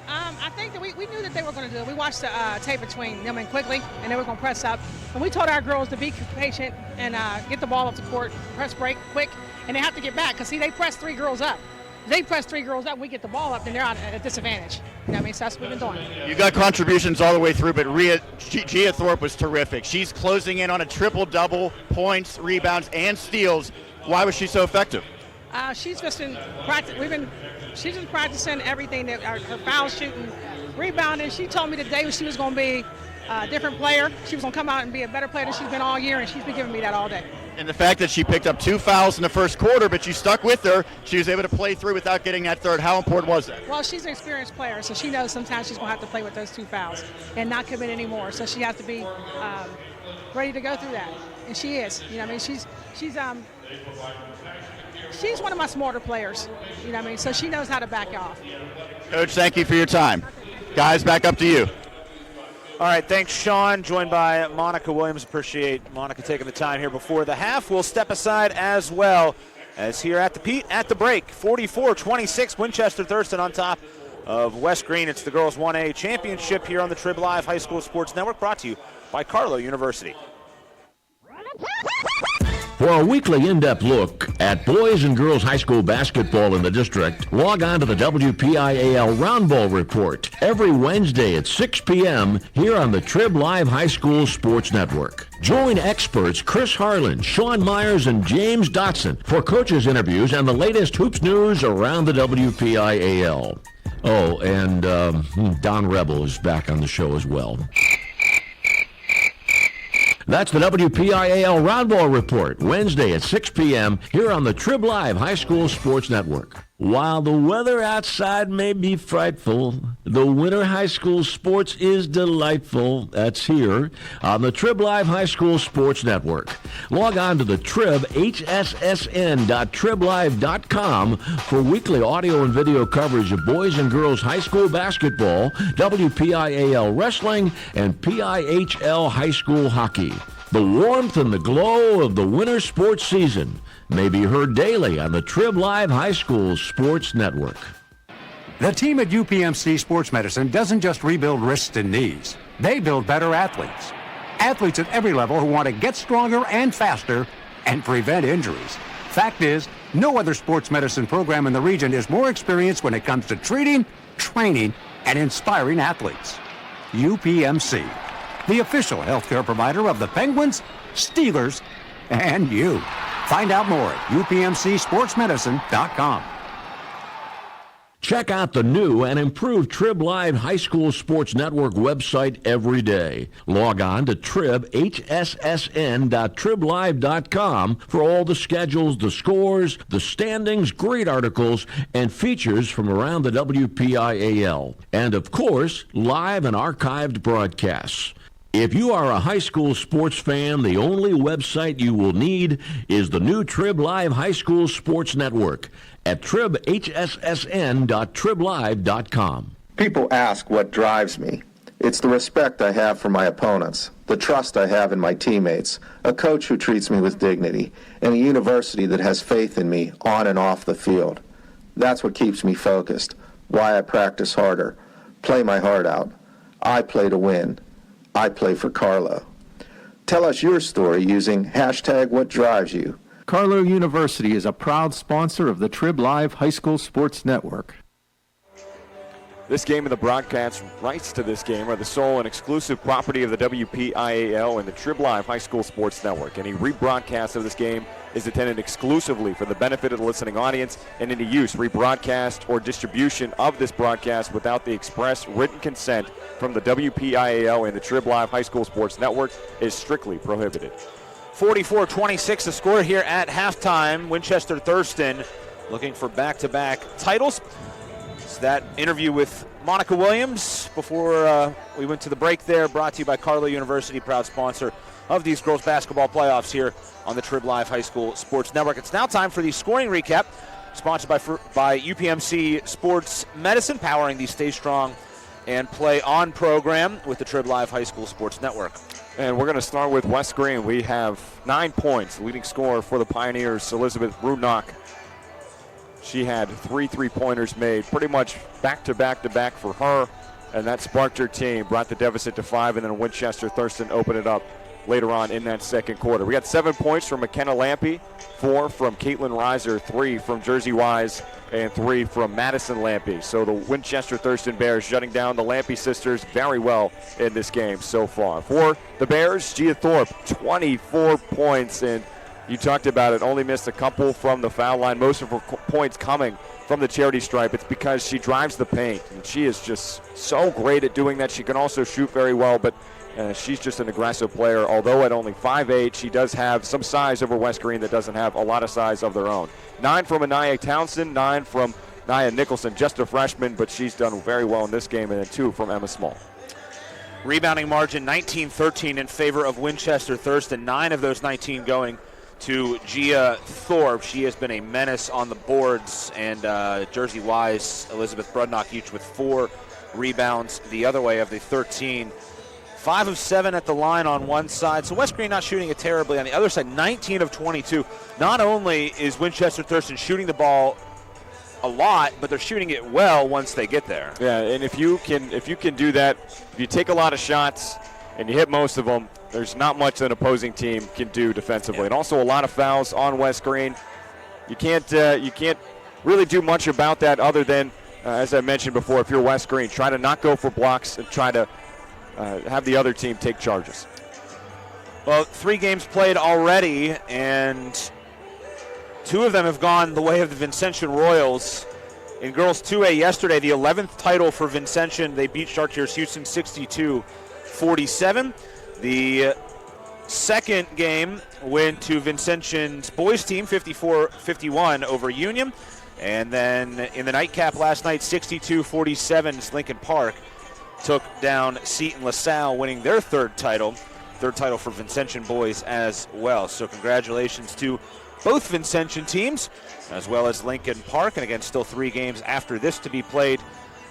I think that we knew that they were going to do it. We watched the tape between them and Quickly, and they were going to press up. And we told our girls to be patient and get the ball off the court, press break quick, and they have to get back. Because, see, they press 3 girls up. They press 3 girls up, we get the ball up, then they're out at a disadvantage. You know what I mean? So that's what we've been doing. You got contributions all the way through, but Gia Thorpe was terrific. She's closing in on a triple-double, points, rebounds, and steals. Why was she so effective? She's just been she's just practicing everything, that her foul shooting, rebounding. She told me today she was going to be a different player. She was going to come out and be a better player than she's been all year, and she's been giving me that all day. And the fact that she picked up 2 fouls in the first quarter, but you stuck with her, she was able to play through without getting that third. How important was that? Well, she's an experienced player, so she knows sometimes she's going to have to play with those 2 fouls and not commit anymore. So she has to be ready to go through that, and she is. You know what I mean? She's one of my smarter players. You know what I mean? So she knows how to back off. Coach, thank you for your time. Guys, back up to you. All right, thanks, Sean. Joined by Monica Williams. Appreciate Monica taking the time here before the half. We'll step aside as well as here at the break. 44-26, Winchester Thurston on top of West Greene. It's the girls 1A championship here on the Trib Live High School Sports Network, brought to you by Carlow University. For a weekly in-depth look at boys and girls high school basketball in the district, log on to the WPIAL Round Ball Report every Wednesday at 6 p.m. here on the Trib Live High School Sports Network. Join experts Chris Harlan, Sean Myers, and James Dotson for coaches' interviews and the latest hoops news around the WPIAL. Oh, and Don Rebel is back on the show as well. That's the WPIAL Roundball Report, Wednesday at 6 p.m. here on the Trib Live High School Sports Network. While the weather outside may be frightful, the winter high school sports is delightful. That's here on the Trib Live High School Sports Network. Log on to the Trib, hssn.triblive.com for weekly audio and video coverage of boys and girls high school basketball, WPIAL wrestling, and PIHL high school hockey. The warmth and the glow of the winter sports season may be heard daily on the Trib Live High School Sports Network. The team at UPMC Sports Medicine doesn't just rebuild wrists and knees. They build better athletes. Athletes at every level who want to get stronger and faster and prevent injuries. Fact is, no other sports medicine program in the region is more experienced when it comes to treating, training, and inspiring athletes. UPMC, the official healthcare provider of the Penguins, Steelers, and you. Find out more at upmcsportsmedicine.com. Check out the new and improved Trib Live High School Sports Network website every day. Log on to hssn.triblive.com for all the schedules, the scores, the standings, great articles, and features from around the WPIAL. And, of course, live and archived broadcasts. If you are a high school sports fan, the only website you will need is the new Trib Live High School Sports Network at hssn.triblive.com. People ask what drives me. It's the respect I have for my opponents, the trust I have in my teammates, a coach who treats me with dignity, and a university that has faith in me on and off the field. That's what keeps me focused, why I practice harder, play my heart out. I play to win. I play for Carlow. Tell us your story using #WhatDriveYou. Carlow University is a proud sponsor of the Trib Live High School Sports Network. This game and the broadcast rights to this game are the sole and exclusive property of the WPIAL and the Trib Live High School Sports Network. Any rebroadcast of this game is intended exclusively for the benefit of the listening audience, and any use, rebroadcast, or distribution of this broadcast without the express written consent from the WPIAL and the Trib Live High School Sports Network is strictly prohibited. 44-26 the score here at halftime. Winchester Thurston looking for back-to-back titles. It's that interview with Monica Williams before we went to the break there, brought to you by Carlow University, proud sponsor of these girls basketball playoffs here on the Trib Live High School Sports Network. It's now time for the scoring recap, sponsored by UPMC Sports Medicine, powering the Stay Strong and Play On program with the Trib Live High School Sports Network. And we're going to start with West Greene. We have 9 points. Leading scorer for the Pioneers, Elizabeth Brudnock. She had 3 3-pointers made, pretty much back-to-back-to-back for her, and that sparked her team, brought the deficit to 5, and then Winchester Thurston opened it up later on in that second quarter. We got 7 points from McKenna Lampy, 4 from Caitlin Reiser, 3 from Jersey Wise, and 3 from Madison Lampy. So the Winchester Thurston Bears shutting down the Lampy sisters very well in this game so far. For the Bears, Gia Thorpe, 24 points, and you talked about it, only missed a couple from the foul line. Most of her points coming from the charity stripe. It's because she drives the paint, and she is just so great at doing that. She can also shoot very well, but she's just an aggressive player. Although at only 5'8", she does have some size over West Greene that doesn't have a lot of size of their own. 9 from Anaya Townsend, 9 from Nia Nicholson, just a freshman, but she's done very well in this game, and then 2 from Emma Small. Rebounding margin 19-13 in favor of Winchester Thurston. 9 of those 19 going to Gia Thorpe. She has been a menace on the boards, and Jersey Wise, Elizabeth Brudnock each with 4 rebounds the other way of the 13. 5 of 7 at the line on one side. So West Greene not shooting it terribly. On the other side, 19 of 22. Not only is Winchester Thurston shooting the ball a lot, but they're shooting it well once they get there. Yeah, and if you can do that, if you take a lot of shots and you hit most of them, there's not much an opposing team can do defensively. Yeah. And also a lot of fouls on West Greene. You can't really do much about that other than, as I mentioned before, if you're West Greene, try to not go for blocks and try to have the other team take charges. Well, 3 games played already, and 2 of them have gone the way of the Vincentian Royals. In girls 2A yesterday, the 11th title for Vincentian, they beat Chartiers Houston 62-47. The second game went to Vincentian's boys team, 54-51 over Union. And then in the nightcap last night, 62-47, Lincoln Park took down Seton LaSalle, winning their third title for Vincentian boys as well. So congratulations to both Vincentian teams, as well as Lincoln Park. And again, still 3 games after this to be played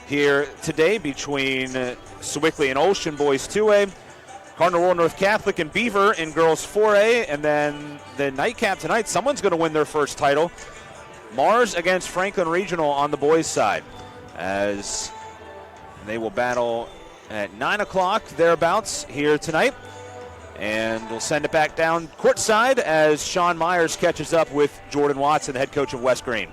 here today between Sewickley and Olshan boys 2A, Cardinal Royal North Catholic and Beaver in girls 4A, and then the nightcap tonight, someone's going to win their first title. Mars against Franklin Regional on the boys' side, as they will battle at 9 o'clock thereabouts here tonight. And we'll send it back down courtside as Sean Myers catches up with Jordan Watson, the head coach of West Greene.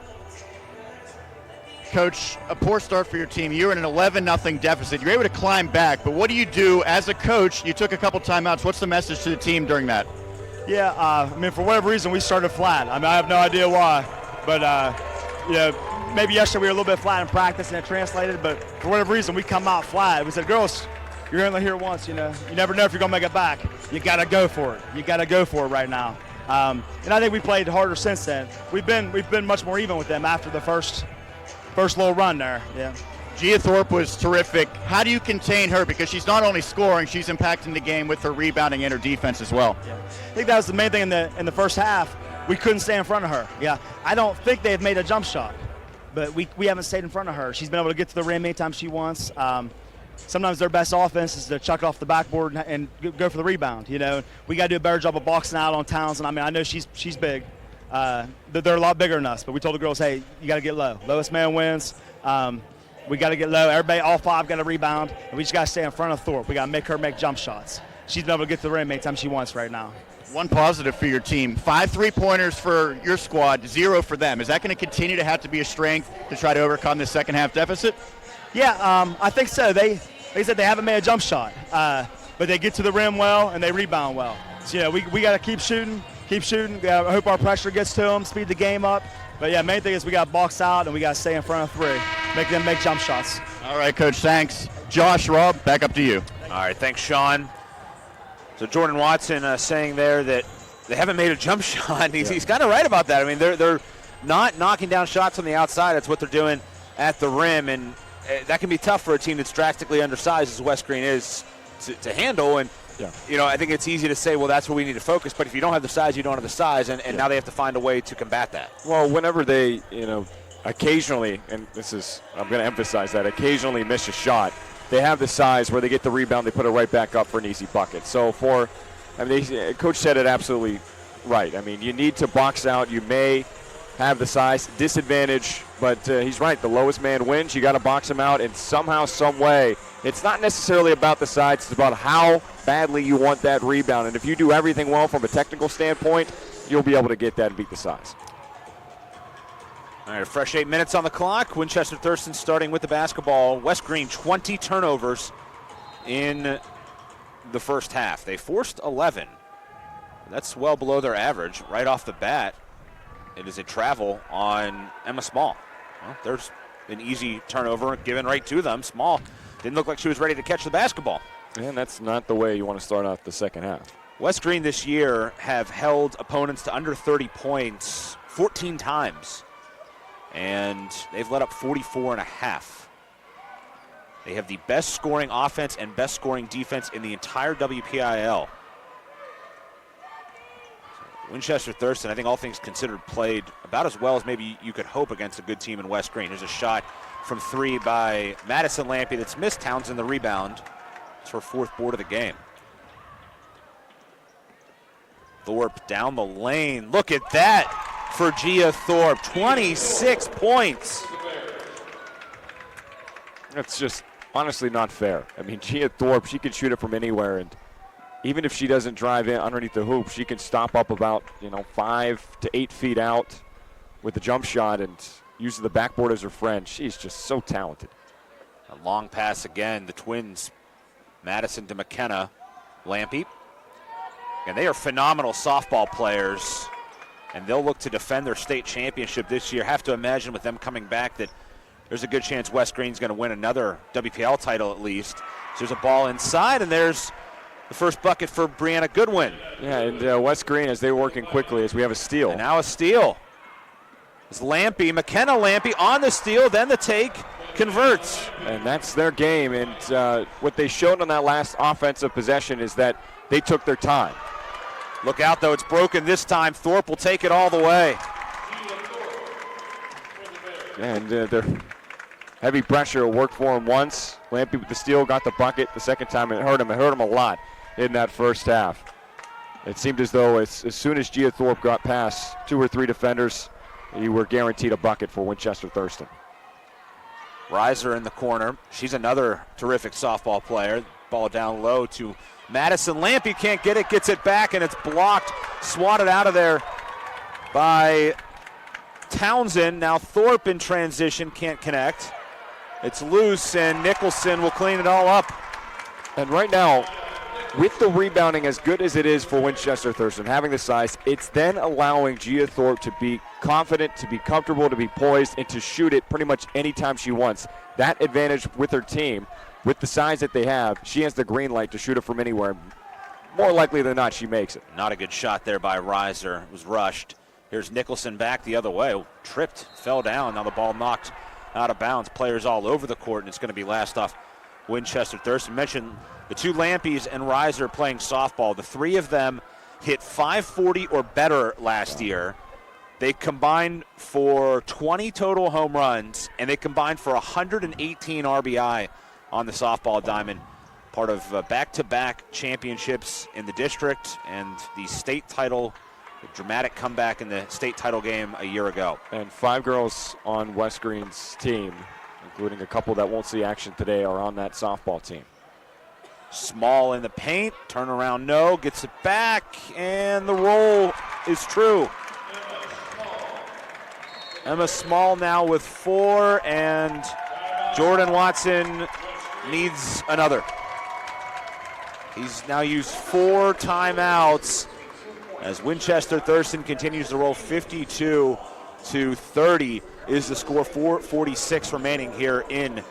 Coach, a poor start for your team. You were in an 11-0 deficit. You're able to climb back, but what do you do as a coach? You took a couple timeouts. What's the message to the team during that? Yeah, for whatever reason, we started flat. I have no idea why, but maybe yesterday we were a little bit flat in practice and it translated, but for whatever reason, we come out flat. We said, girls, you're only here once, you never know if you're going to make it back. You got to go for it. You got to go for it right now. And I think we played harder since then. We've been much more even with them after the first little run there. Yeah. Gia Thorpe was terrific. How do you contain her? Because she's not only scoring, she's impacting the game with her rebounding and her defense as well. Yeah. I think that was the main thing in the first half. We couldn't stay in front of her. Yeah. I don't think they've made a jump shot, but we haven't stayed in front of her. She's been able to get to the rim anytime she wants. Sometimes their best offense is to chuck it off the backboard and go for the rebound. We got to do a better job of boxing out on Townsend. I know she's big. They're a lot bigger than us, but we told the girls, hey, you got to get low. Lowest man wins. We got to get low. Everybody, all 5 got to rebound, and we just got to stay in front of Thorpe. We got to make her make jump shots. She's been able to get to the rim anytime she wants right now. One positive for your team, 5 3-pointers for your squad, 0 for them. Is that going to continue to have to be a strength to try to overcome this second half deficit? Yeah, I think so. They said they haven't made a jump shot, but they get to the rim well and they rebound well. So, we got to keep shooting. I hope our pressure gets to them, speed the game up. But, yeah, main thing is we got to box out and we got to stay in front of three, make them make jump shots. All right, Coach, thanks. Josh, Rob, back up to you. All right, thanks, Sean. So Jordan Watson saying there that they haven't made a jump shot. He's kind of right about that. I mean, they're not knocking down shots on the outside. That's what they're doing at the rim, and that can be tough for a team that's drastically undersized as West Greene is to handle. And I think it's easy to say, well, that's where we need to focus. But if you don't have the size, you don't have the size, and now they have to find a way to combat that. Well, whenever they, occasionally, and I'm going to emphasize that, occasionally miss a shot, they have the size where they get the rebound, they put it right back up for an easy bucket. So Coach said it absolutely right. I mean, you need to box out. You may have the size disadvantage, but he's right. The lowest man wins. You got to box him out, and somehow, some way, it's not necessarily about the size. It's about how badly you want that rebound. And if you do everything well from a technical standpoint, you'll be able to get that and beat the size. All right, a fresh 8 minutes on the clock. Winchester Thurston starting with the basketball. West Greene, 20 turnovers in the first half. They forced 11. That's well below their average right off the bat. It is a travel on Emma Small. Well, there's an easy turnover given right to them. Small didn't look like she was ready to catch the basketball. And that's not the way you want to start out the second half. West Greene this year have held opponents to under 30 points 14 times. And they've let up 44 and a half. They have the best scoring offense and best scoring defense in the entire WPIAL. Winchester Thurston, I think all things considered, played about as well as maybe you could hope against a good team in West Greene. Here's a shot from three by Madison Lampy that's missed. Townsend the rebound. It's her fourth board of the game. Thorpe down the lane. Look at that for Gia Thorpe. 26 points. That's just honestly not fair. I mean, Gia Thorpe, she can shoot it from anywhere, and even if she doesn't drive in underneath the hoop, she can stop up about 5 to 8 feet out with the jump shot and use the backboard as her friend. She's just so talented. A long pass again. The Twins, Madison to McKenna, Lampy. And they are phenomenal softball players, and they'll look to defend their state championship this year. Have to imagine with them coming back that there's a good chance West Greene's going to win another WPL title at least. So there's a ball inside, and there's the first bucket for Brianna Goodwin. Yeah, and West Greene, as they're working quickly, as we have a steal. And now a steal. It's Lampy, McKenna Lampy on the steal, then the take, converts. And that's their game, and what they showed on that last offensive possession is that they took their time. Look out, though, it's broken this time. Thorpe will take it all the way. And their heavy pressure worked for him once. Lampy with the steal, got the bucket. The second time it hurt him. It hurt him a lot in that first half. It seemed as though as soon as Gia Thorpe got past 2 or 3 defenders, you were guaranteed a bucket for Winchester Thurston. Reiser in the corner. She's another terrific softball player. Ball down low to Madison Lampy, can't get it, gets it back, and it's blocked, swatted out of there by Townsend. Now Thorpe in transition, can't connect. It's loose, and Nicholson will clean it all up. And right now, with the rebounding as good as it is for Winchester Thurston, having the size, it's then allowing Gia Thorpe to be confident, to be comfortable, to be poised, and to shoot it pretty much anytime she wants. That advantage with her team, with the size that they have, she has the green light to shoot it from anywhere. More likely than not, she makes it. Not a good shot there by Reiser. It was rushed. Here's Nicholson back the other way. Tripped, fell down. Now the ball knocked out of bounds. Players all over the court, and it's going to be last off Winchester Thurston. Mentioned the two Lampies and Reiser playing softball. The three of them hit .540 or better last year. They combined for 20 total home runs, and they combined for 118 RBI on the softball diamond. Part of back-to-back championships in the district and the state title, the dramatic comeback in the state title game a year ago. And 5 girls on West Greene's team, including a couple that won't see action today, are on that softball team. Small in the paint, turnaround no, gets it back, and the roll is true. Emma Small now with 4, and Jordan Watson needs another. He's now used 4 timeouts as Winchester Thurston continues to roll. 52-30 is the score. 4:46 remaining here in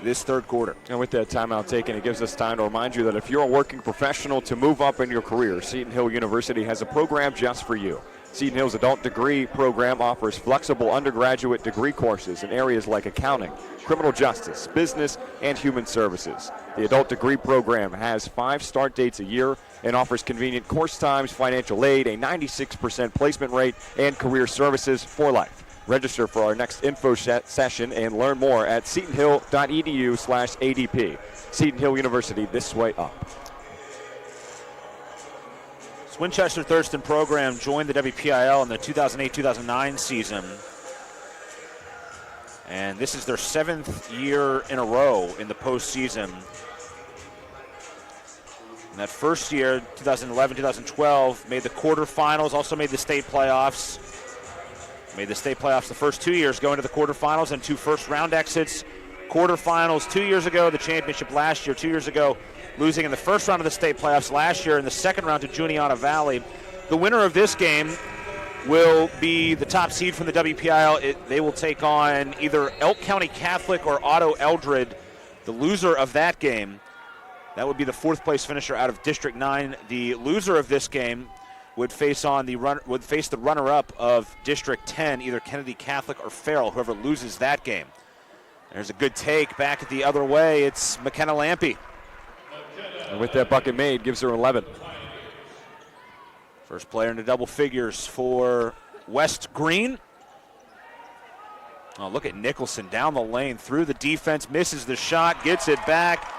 this third quarter. And with that timeout taken, it gives us time to remind you that if you're a working professional to move up in your career, Seton Hill University has a program just for you. Seton Hill's adult degree program offers flexible undergraduate degree courses in areas like accounting, criminal justice, business, and human services. The adult degree program has 5 start dates a year and offers convenient course times, financial aid, a 96% placement rate, and career services for life. Register for our next info session and learn more at setonhill.edu/ADP. Seton Hill University, this way up. Winchester Thurston program joined the WPIAL in the 2008-2009 season. And this is their 7th year in a row in the postseason. In that first year, 2011-2012, made the quarterfinals, also made the state playoffs. Made the state playoffs the first 2 years, going to the quarterfinals and 2 first-round exits. Quarterfinals 2 years ago, the championship last year. 2 years ago, losing in the first round of the state playoffs last year in the second round to Juniata Valley. The winner of this game will be the top seed from the WPIAL. They will take on either Elk County Catholic or Otto Eldred. The loser of that game, that would be the 4th place finisher out of District 9. The loser of this game would face the runner-up of District 10, either Kennedy Catholic or Farrell, whoever loses that game. There's a good take back the other way. It's McKenna Lampe. And with that bucket made, gives her 11. First player into double figures for West Greene. Oh, look at Nicholson down the lane, through the defense, misses the shot, gets it back,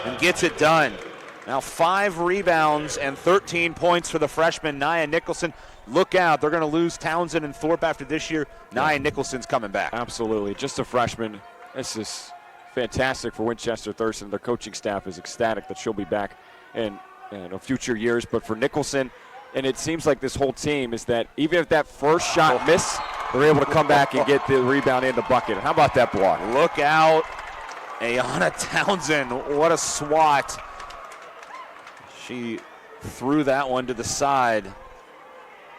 and gets it done. Now 5 rebounds and 13 points for the freshman, Nia Nicholson. Look out, they're going to lose Townsend and Thorpe after this year. Nia Nicholson's coming back. Absolutely, just a freshman. This is fantastic for Winchester Thurston. Their coaching staff is ecstatic that she'll be back in future years. But for Nicholson, and it seems like this whole team is that even if that first shot missed, they're able to come back and get the rebound in the bucket. How about that block? Look out, Ayana Townsend. What a swat. She threw that one to the side.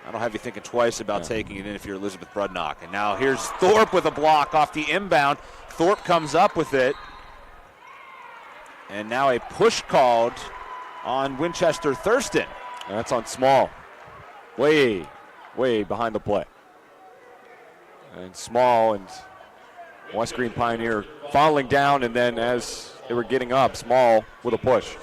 That'll have you thinking twice about taking it in if you're Elizabeth Brudnock. And now here's Thorpe with a block off the inbound. Thorpe comes up with it. And now a push called on Winchester Thurston. And that's on Small. Way behind the play. And Small and West Greene Pioneer falling down, and then as they were getting up, Small with a push.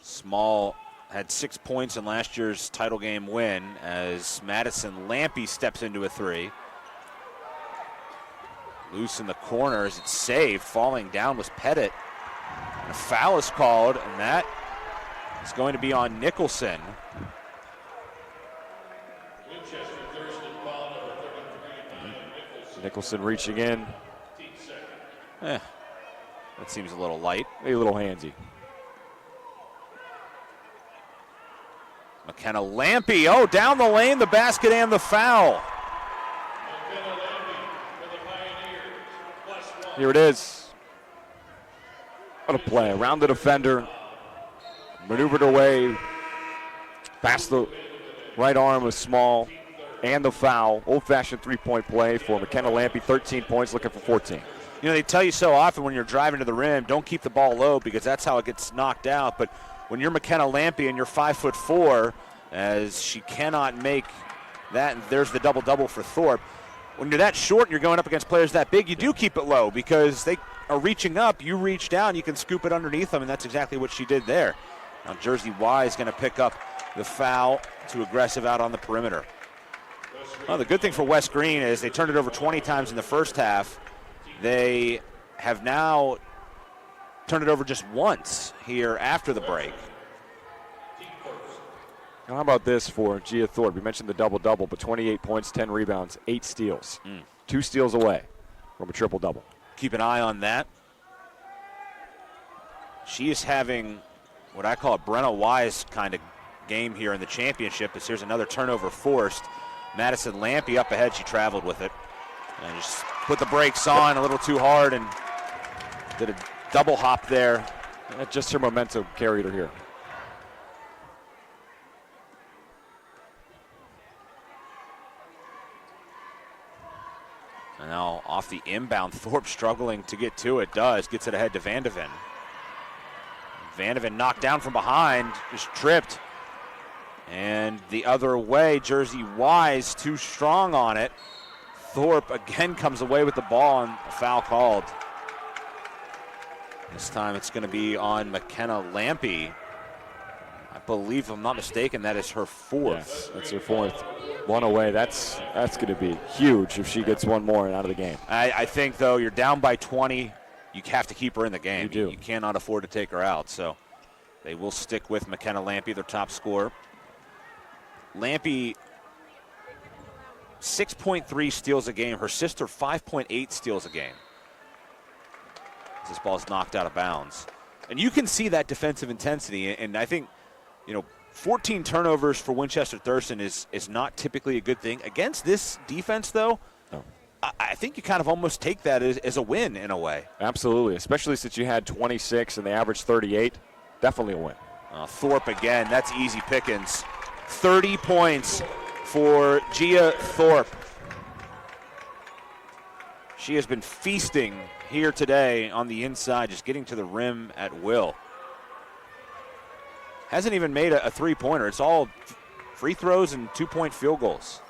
Small had 6 points in last year's title game win as Madison Lampe steps into a 3. Loose in the corner as it's saved. Falling down was Pettit. And a foul is called, and that is going to be on Nicholson. Nicholson reaching in. That seems a little light. A little handsy. McKenna Lampe, down the lane, the basket and the foul. Here it is. What a play. Around the defender. Maneuvered away. Past the right arm of Small. And the foul. Old-fashioned three-point play for McKenna Lampe. 13 points, looking for 14. You know, they tell you so often when you're driving to the rim, don't keep the ball low because that's how it gets knocked out. But when you're McKenna Lampe and you're 5'4", as she cannot make that, and there's the double-double for Thorpe. When you're that short and you're going up against players that big, you do keep it low because they are reaching up. You reach down, you can scoop it underneath them, and that's exactly what she did there. Now Jersey Y is going to pick up the foul, too aggressive out on the perimeter. Well, the good thing for West Greene is they turned it over 20 times in the first half. They have now turned it over just once here after the break. Now how about this for Gia Thorpe? We mentioned the double-double, but 28 points, 10 rebounds, 8 steals. 2 steals away from a triple-double. Keep an eye on that. She is having what I call a Brenna Wise kind of game here in the championship. As here's another turnover forced. Madison Lampy up ahead. She traveled with it. And just put the brakes on a little too hard and did a double hop there. Just her momentum carried her here. And now off the inbound, Thorpe struggling to get to it. Gets it ahead to Vandeven. Vandeven knocked down from behind, just tripped. And the other way, Jersey Wise too strong on it. Thorpe again comes away with the ball and a foul called. This time it's going to be on McKenna Lampy. I believe, if I'm not mistaken, that is her fourth. Yes, that's her fourth. One away. That's going to be huge if she gets one more and out of the game. I think, though, you're down by 20. You have to keep her in the game. You do. You cannot afford to take her out. So they will stick with McKenna Lampy, their top scorer. Lampy, 6.3 steals a game. Her sister, 5.8 steals a game. This ball is knocked out of bounds. And you can see that defensive intensity. And I think, 14 turnovers for Winchester Thurston is not typically a good thing. Against this defense, though, no. I think you kind of almost take that as a win in a way. Absolutely, especially since you had 26 and they averaged 38. Definitely a win. Thorpe again, that's easy pickings. 30 points for Gia Thorpe. She has been feasting here today on the inside, just getting to the rim at will. Hasn't even made a three-pointer. It's all free throws and two-point field goals.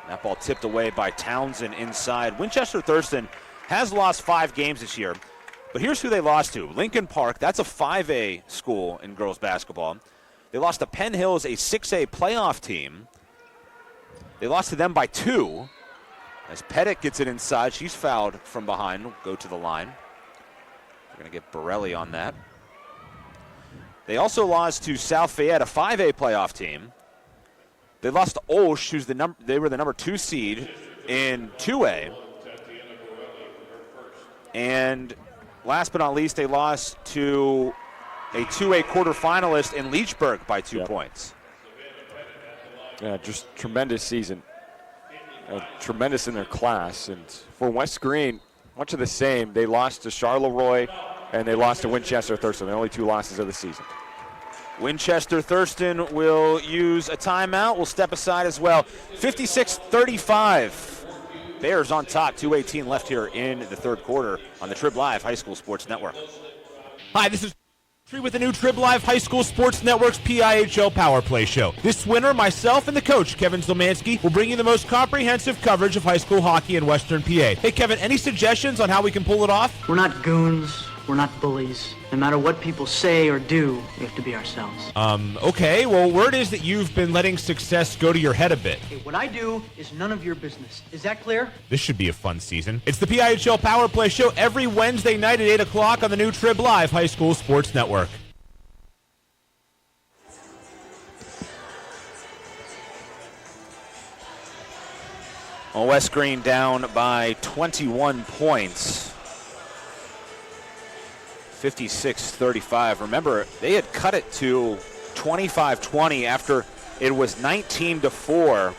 That ball tipped away by Townsend inside. Winchester Thurston has lost 5 games this year, but here's who they lost to. Lincoln Park, that's a 5A school in girls basketball. They lost to Penn Hills, a 6A playoff team. They lost to them by 2. As Pettit gets it inside, she's fouled from behind. Go to the line. They're going to get Borelli on that. They also lost to South Fayette, a 5A playoff team. They lost to Olsh, they were the number 2 seed in 2A. And last but not least, they lost to a 2A quarterfinalist in Leechburg by 2 points. Yeah, just tremendous season. Tremendous in their class. And for West Greene, much of the same. They lost to Charleroi and they lost to Winchester Thurston. The only 2 losses of the season. Winchester Thurston will use a timeout. We'll step aside as well. 56-35. Bears on top. 2:18 left here in the third quarter on the Trib Live High School Sports Network. Hi, this is with the new Trib Live High School Sports Network's PIHL Power Play Show. This winter, myself and the coach, Kevin Zilmansky, will bring you the most comprehensive coverage of high school hockey in Western PA. Hey, Kevin, any suggestions on how we can pull it off? We're not goons. We're not bullies. No matter what people say or do, we have to be ourselves. Okay. Well, word is that you've been letting success go to your head a bit. Okay, what I do is none of your business. Is that clear? This should be a fun season. It's the PIHL Power Play Show every Wednesday night at 8 o'clock on the new Trib Live High School Sports Network. Well, West Greene down by 21 points. 56-35. Remember, they had cut it to 25-20 after it was 19-4.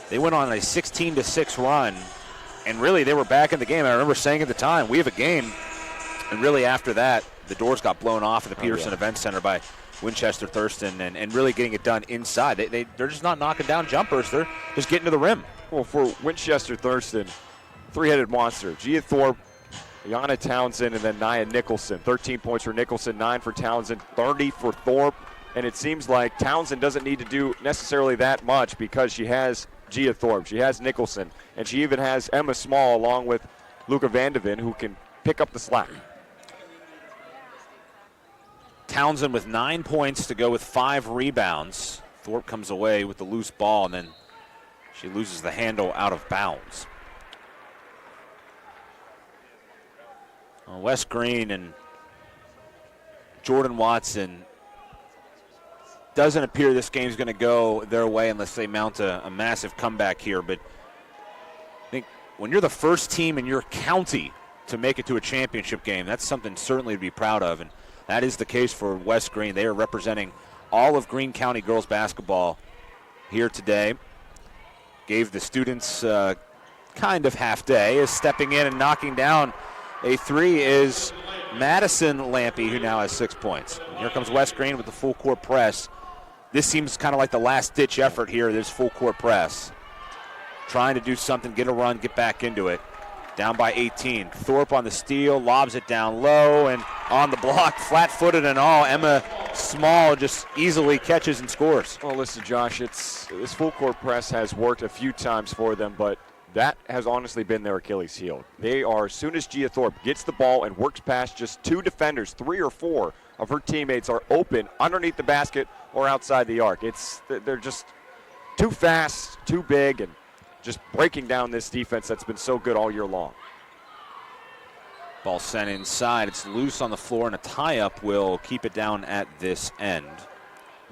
They went on a 16-6 run, and really they were back in the game. I remember saying at the time, we have a game. And really after that, the doors got blown off at the Petersen Events Center by Winchester Thurston and really getting it done inside. They're just not knocking down jumpers. They're just getting to the rim. Well, for Winchester Thurston, three-headed monster. Gia Thorpe, Yana Townsend, and then Nia Nicholson. 13 points for Nicholson, 9 for Townsend, 30 for Thorpe. And it seems like Townsend doesn't need to do necessarily that much because she has Gia Thorpe, she has Nicholson, and she even has Emma Small along with Luca Vandeven who can pick up the slack. Townsend with 9 points to go with 5 rebounds. Thorpe comes away with the loose ball, and then she loses the handle out of bounds. West Greene and Jordan Watson, doesn't appear this game's going to go their way unless they mount a massive comeback here. But I think when you're the first team in your county to make it to a championship game, that's something certainly to be proud of. And that is the case for West Greene. They are representing all of Greene County girls basketball here today. Gave the students kind of half day. Is stepping in and knocking down a three is Madison Lampe, who now has 6 points. And here comes West Greene with the full court press. This seems kind of like the last-ditch effort here, this full court press. Trying to do something, get a run, get back into it. Down by 18. Thorpe on the steal, lobs it down low, and on the block, flat-footed and all. Emma Small just easily catches and scores. Well, listen, Josh, this full court press has worked a few times for them, but that has honestly been their Achilles heel. They are, as soon as Gia Thorpe gets the ball and works past just 2 defenders, 3 or 4 of her teammates are open underneath the basket or outside the arc. They're just too fast, too big, and just breaking down this defense that's been so good all year long. Ball sent inside. It's loose on the floor, and a tie-up will keep it down at this end.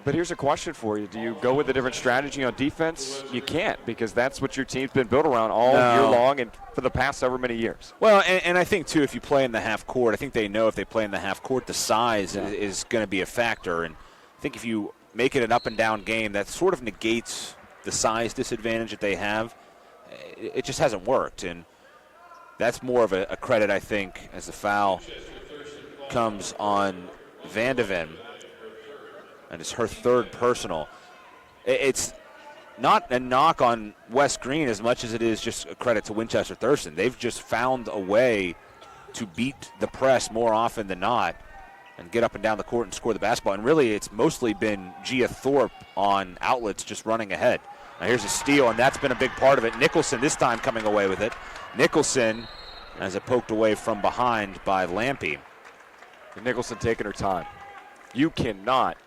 But here's a question for you. Do you go with a different strategy on defense? You can't, because that's what your team's been built around all year long and for the past however many years. Well, and I think, too, if you play in the half court, I think they know if they play in the half court, the size is going to be a factor. And I think if you make it an up-and-down game, that sort of negates the size disadvantage that they have. It just hasn't worked, and that's more of a credit, I think, as the foul comes on Vandeven. And it's her third personal. It's not a knock on West Greene as much as it is just a credit to Winchester Thurston. They've just found a way to beat the press more often than not and get up and down the court and score the basketball. And really, it's mostly been Gia Thorpe on outlets just running ahead. Now here's a steal, and that's been a big part of it. Nicholson this time coming away with it. Nicholson has it poked away from behind by Lampe. And Nicholson taking her time. You cannot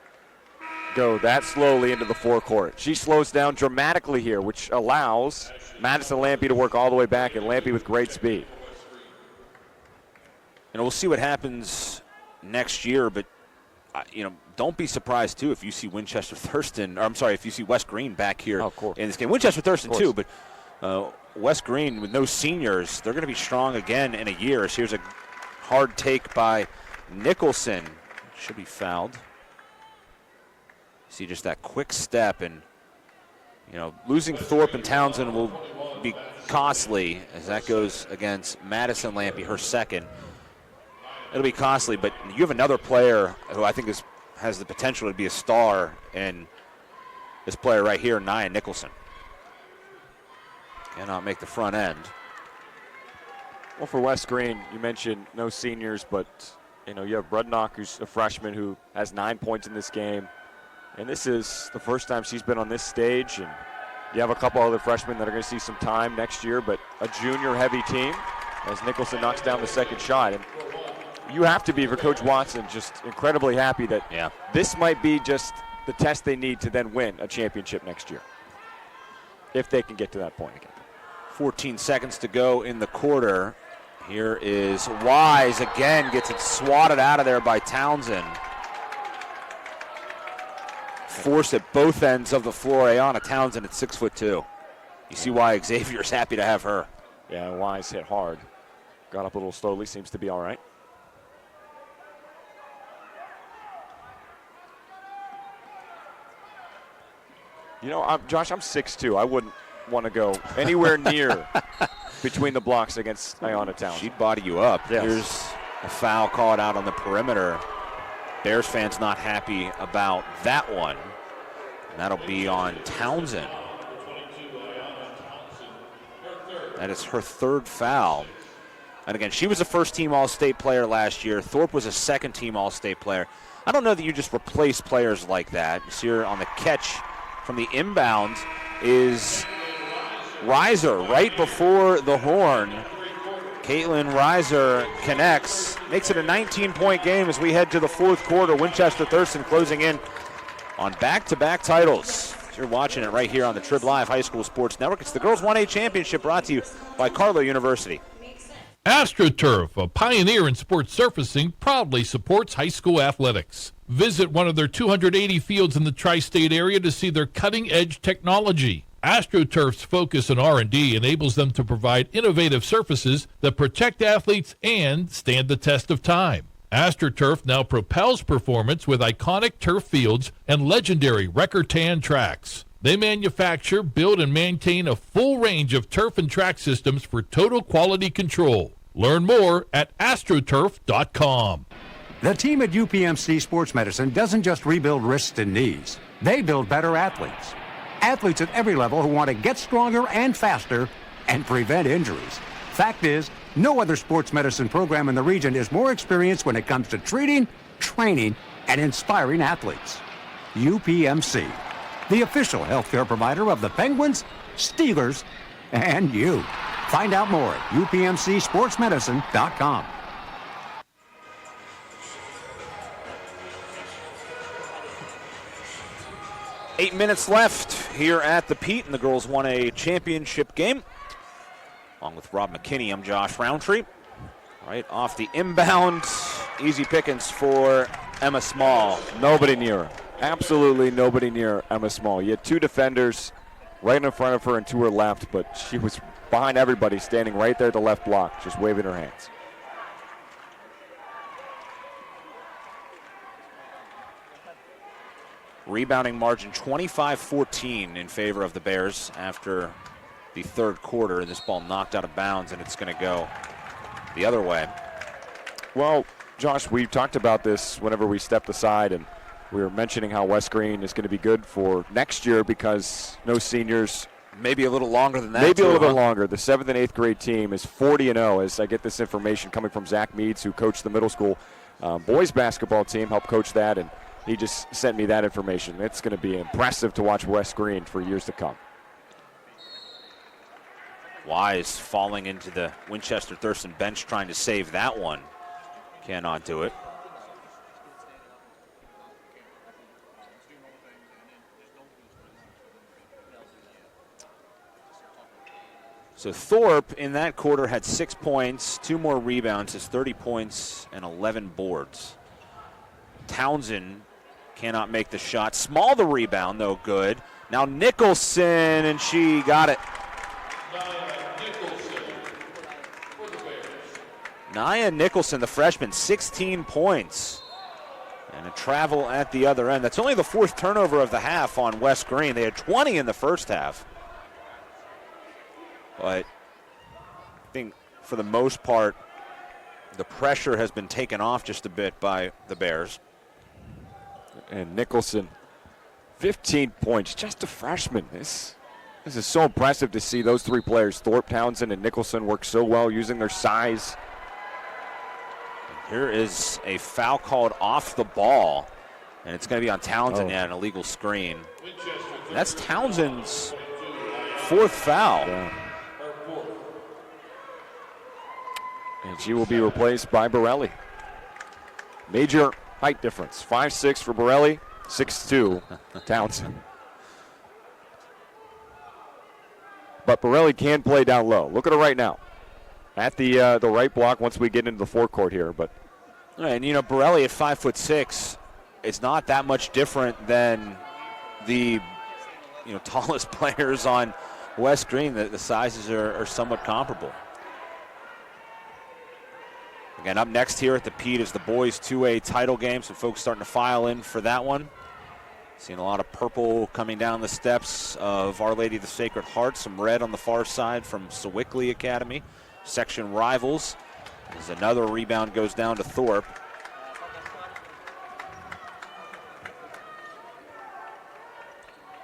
go that slowly into the forecourt. She slows down dramatically here, which allows Madison Lampe to work all the way back, and Lampe with great speed. And we'll see what happens next year, but don't be surprised too if you see if you see West Greene back here in this game. Winchester Thurston too, but West Greene with no seniors, they're going to be strong again in a year. So here's a hard take by Nicholson. Should be fouled. See just that quick step, and losing Thorpe and Townsend will be costly as that goes against Madison Lampe, her second. It'll be costly, but you have another player who I think has the potential to be a star in this player right here, Nia Nicholson. Cannot make the front end. Well, for West Greene, you mentioned no seniors, but you have Brudnock, who's a freshman who has 9 points in this game. And this is the first time she's been on this stage, and you have a couple other freshmen that are going to see some time next year, but a junior-heavy team as Nicholson knocks down the second shot. And you have to be, for Coach Watson, just incredibly happy that this might be just the test they need to then win a championship next year, if they can get to that point again. 14 seconds to go in the quarter. Here is Wise again, gets it swatted out of there by Townsend. Forced at both ends of the floor. Ayanna Townsend at 6'2". You see why Xavier's happy to have her. Yeah, Wise hit hard. Got up a little slowly, seems to be all right. Josh, I'm 6'2". I wouldn't want to go anywhere near between the blocks against Ayanna Townsend. She'd body you up. Yes. Here's a foul called out on the perimeter. Bears fans not happy about that one. And that'll be on Townsend. That is her third foul. And again, she was a first-team All-State player last year. Thorpe was a second-team All-State player. I don't know that you just replace players like that. You see her on the catch from the inbound is Reiser right before the horn. Caitlin Reiser connects, makes it a 19-point game as we head to the fourth quarter. Winchester Thurston closing in on back-to-back titles. You're watching it right here on the Trib Live High School Sports Network. It's the Girls 1A Championship brought to you by Carlow University. AstroTurf, a pioneer in sports surfacing, proudly supports high school athletics. Visit one of their 280 fields in the tri-state area to see their cutting-edge technology. AstroTurf's focus on R&D enables them to provide innovative surfaces that protect athletes and stand the test of time. AstroTurf now propels performance with iconic turf fields and legendary Recordtan tracks. They manufacture, build, and maintain a full range of turf and track systems for total quality control. Learn more at astroturf.com. The team at UPMC Sports Medicine doesn't just rebuild wrists and knees. They build better athletes. Athletes at every level who want to get stronger and faster and prevent injuries. Fact is, no other sports medicine program in the region is more experienced when it comes to treating, training, and inspiring athletes. UPMC, the official healthcare provider of the Penguins, Steelers, and you. Find out more at upmcsportsmedicine.com. Eight minutes left here at the Pete, and the girls won a championship game. Along with Rob McKinney, I'm Josh Rowntree. Right off the inbound, easy pickings for Emma Small. Nobody near her. Absolutely nobody near Emma Small. You had two defenders right in front of her and to her left, but she was behind everybody, standing right there at the left block, just waving her hands. Rebounding margin 25-14 in favor of the Bears after the third quarter. This ball knocked out of bounds, and it's going to go the other way. Well, Josh, we talked about this whenever we stepped aside, and we were mentioning how West Greene is going to be good for next year because no seniors. Maybe a little longer than that. Maybe a little bit longer. The 7th and 8th grade team is 40-0, as I get this information coming from Zach Meads, who coached the middle school boys basketball team, helped coach that, and he just sent me that information. It's going to be impressive to watch West Greene for years to come. Wise falling into the Winchester Thurston bench trying to save that one. Cannot do it. So Thorpe in that quarter had 6 points, 2 more rebounds, has 30 points and 11 boards. Townsend cannot make the shot. Small the rebound, though, good. Now Nicholson, and she got it. Nia Nicholson, the freshman, 16 points. And a travel at the other end. That's only the 4th turnover of the half on West Greene. They had 20 in the first half. But I think for the most part, the pressure has been taken off just a bit by the Bears. And Nicholson, 15 points, just a freshman. This is so impressive to see those three players, Thorpe, Townsend, and Nicholson, work so well using their size. Here is a foul called off the ball, and it's going to be on Townsend, an illegal screen. And that's Townsend's 4th foul. Yeah. And she will be replaced by Borelli. Major height difference, 5'6" for Borelli, 6'2" Townsend. But Borelli can play down low. Look at her right now. At the right block once we get into the forecourt here. But and you know, Borelli at 5'6" is not that much different than the tallest players on West Greene. The sizes are somewhat comparable. Again, up next here at the Pete is the boys 2A title game. Some folks starting to file in for that one. Seeing a lot of purple coming down the steps of Our Lady of the Sacred Heart. Some red on the far side from Sewickley Academy. Section rivals. As another rebound goes down to Thorpe.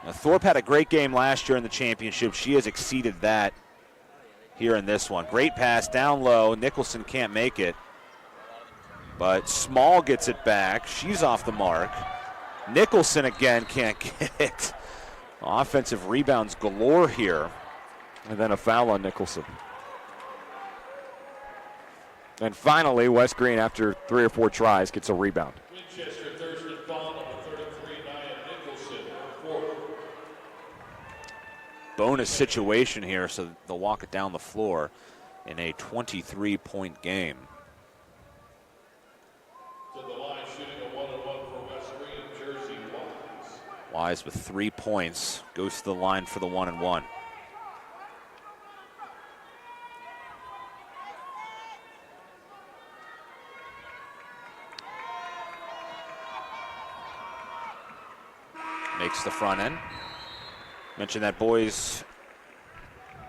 Now, Thorpe had a great game last year in the championship. She has exceeded that here in this one. Great pass down low. Nicholson can't make it. But Small gets it back. She's off the mark. Nicholson again can't get it. Offensive rebounds galore here. And then a foul on Nicholson. And finally, West Greene, after 3 or 4 tries, gets a rebound. Winchester Thurston foul number 33, Nia Nicholson, 4. Bonus situation here, so they'll walk it down the floor in a 23-point game. To the line, shooting a 1-1 for West Greene, Jersey Wise. Wise with 3 points, goes to the line for the 1-1. makes the front end. Mentioned that boys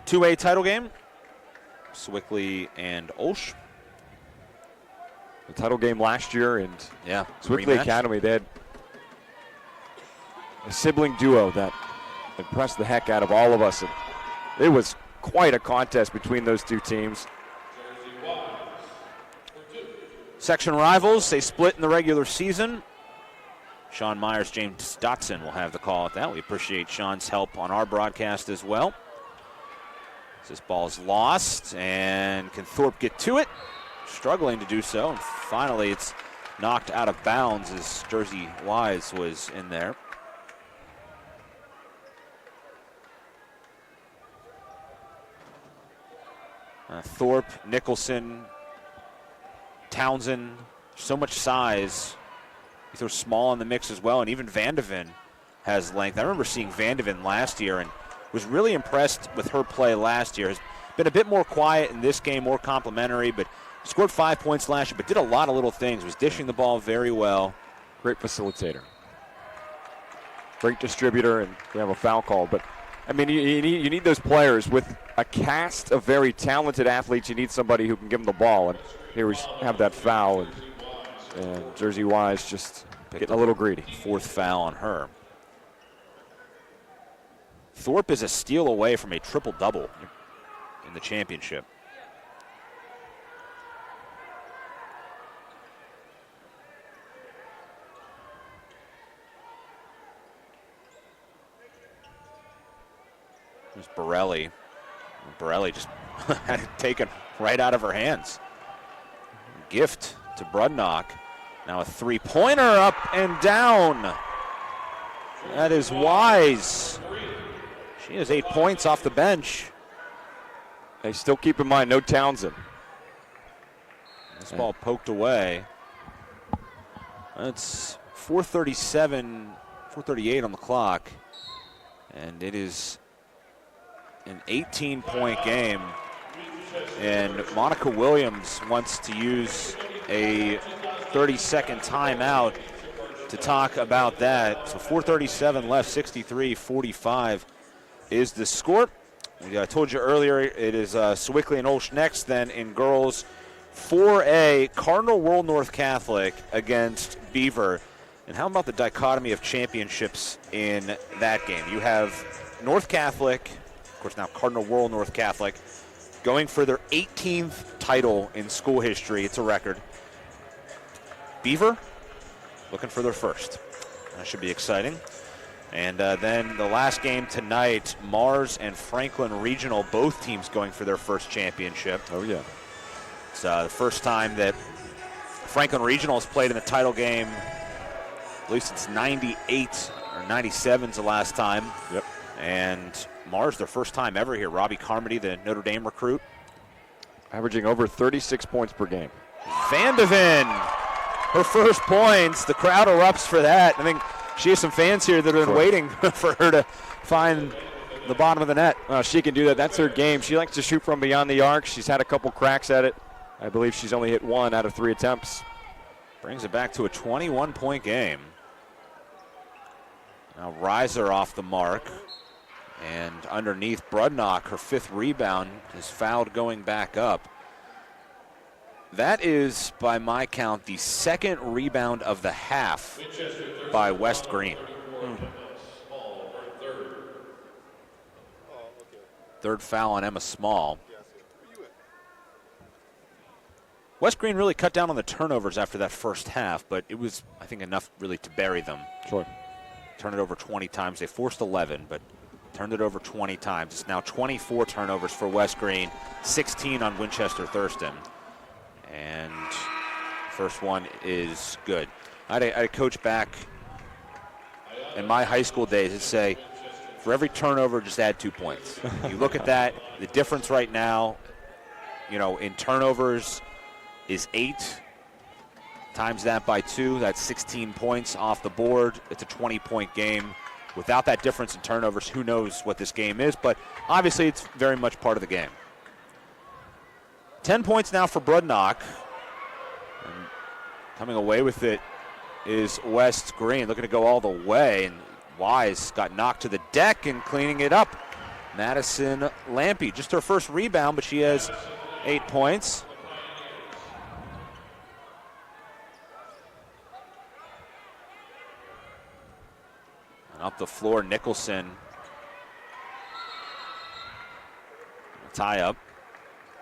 2A title game. Swickley and Olsh. The title game last year, and yeah, Swickley rematch. Academy, they had a sibling duo that impressed the heck out of all of us. And it was quite a contest between those two teams. Section rivals, they split in the regular season. Sean Myers, James Dotson will have the call at that. We appreciate Sean's help on our broadcast as well. This ball is lost, and can Thorpe get to it? Struggling to do so, and finally it's knocked out of bounds as Jersey Wise was in there. Thorpe, Nicholson, Townsend, so much size. You throw Small in the mix as well, and even Vandeven has length. I remember seeing Vandeven last year and was really impressed with her play last year. Has been a bit more quiet in this game, more complimentary, but scored 5 points last year, but did a lot of little things. Was dishing the ball very well. Great facilitator. Great distributor, and we have a foul call. But, I mean, you need those players with a cast of very talented athletes. You need somebody who can give them the ball. And here we have that foul, and Jersey Wise just getting a little greedy. Fourth foul on her. Thorpe is a steal away from a triple-double in the championship. There's Borelli. Borelli just had it taken right out of her hands. Gift to Brudnock. Now a three-pointer up and down. That is Wise. She has 8 points off the bench. They still keep in mind no Townsend. This ball poked away. It's 4:38 on the clock. And it is an 18-point game. And Monica Williams wants to use a 30-second timeout to talk about that. So 4:37 left, 63-45 is the score. I told you earlier it is Swickley and Olsh next. Then in girls 4A, Cardinal World North Catholic against Beaver. And how about the dichotomy of championships in that game? You have North Catholic, of course now Cardinal World North Catholic, going for their 18th title in school history. It's a record. Beaver looking for their first. That should be exciting. And then the last game tonight, Mars and Franklin Regional, both teams going for their first championship. Oh, yeah. It's the first time that Franklin Regional has played in the title game, at least since 98 or 97's the last time. Yep. And Mars, their first time ever here. Robbie Carmody, the Notre Dame recruit. Averaging over 36 points per game. Vandeven, her first points. The crowd erupts for that. I think she has some fans here that have been waiting for her to find the bottom of the net. She can do that. That's her game. She likes to shoot from beyond the arc. She's had a couple cracks at it. I believe she's only hit 1 out of 3 attempts. Brings it back to a 21-point game. Now Reiser off the mark. And underneath Brudnock, her 5th rebound, is fouled going back up. That is, by my count, the 2nd rebound of the half by West Greene. Third foul on Emma Small. West Greene really cut down on the turnovers after that first half, but it was, I think, enough really to bury them. Sure. Turned it over 20 times. They forced 11, but turned it over 20 times. It's now 24 turnovers for West Greene, 16 on Winchester Thurston. And first one is good. I had a coach back in my high school days that say, for every turnover, just add 2 points. You look at that, the difference right now, in turnovers is 8. Times that by 2, that's 16 points off the board. It's a 20-point game. Without that difference in turnovers, who knows what this game is, but obviously it's very much part of the game. 10 points now for Brudnock. And coming away with it is West Greene, looking to go all the way. And Wise got knocked to the deck and cleaning it up. Madison Lampe, just her first rebound, but she has 8 points. And up the floor, Nicholson. Tie up.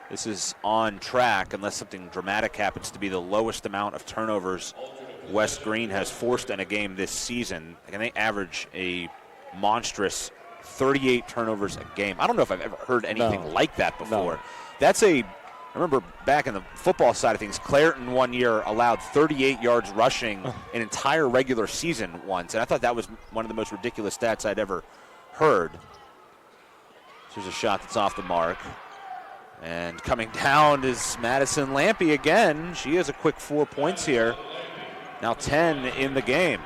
This is on track unless something dramatic happens to be the lowest amount of turnovers West Greene has forced in a game this season. And they average a monstrous 38 turnovers a game. I don't know if I've ever heard anything like that before. No. I remember back in the football side of things, Clairton one year allowed 38 yards rushing an entire regular season once. And I thought that was one of the most ridiculous stats I'd ever heard. Here's a shot that's off the mark. And coming down is Madison Lampe again. She has a quick 4 points here. Now 10 in the game.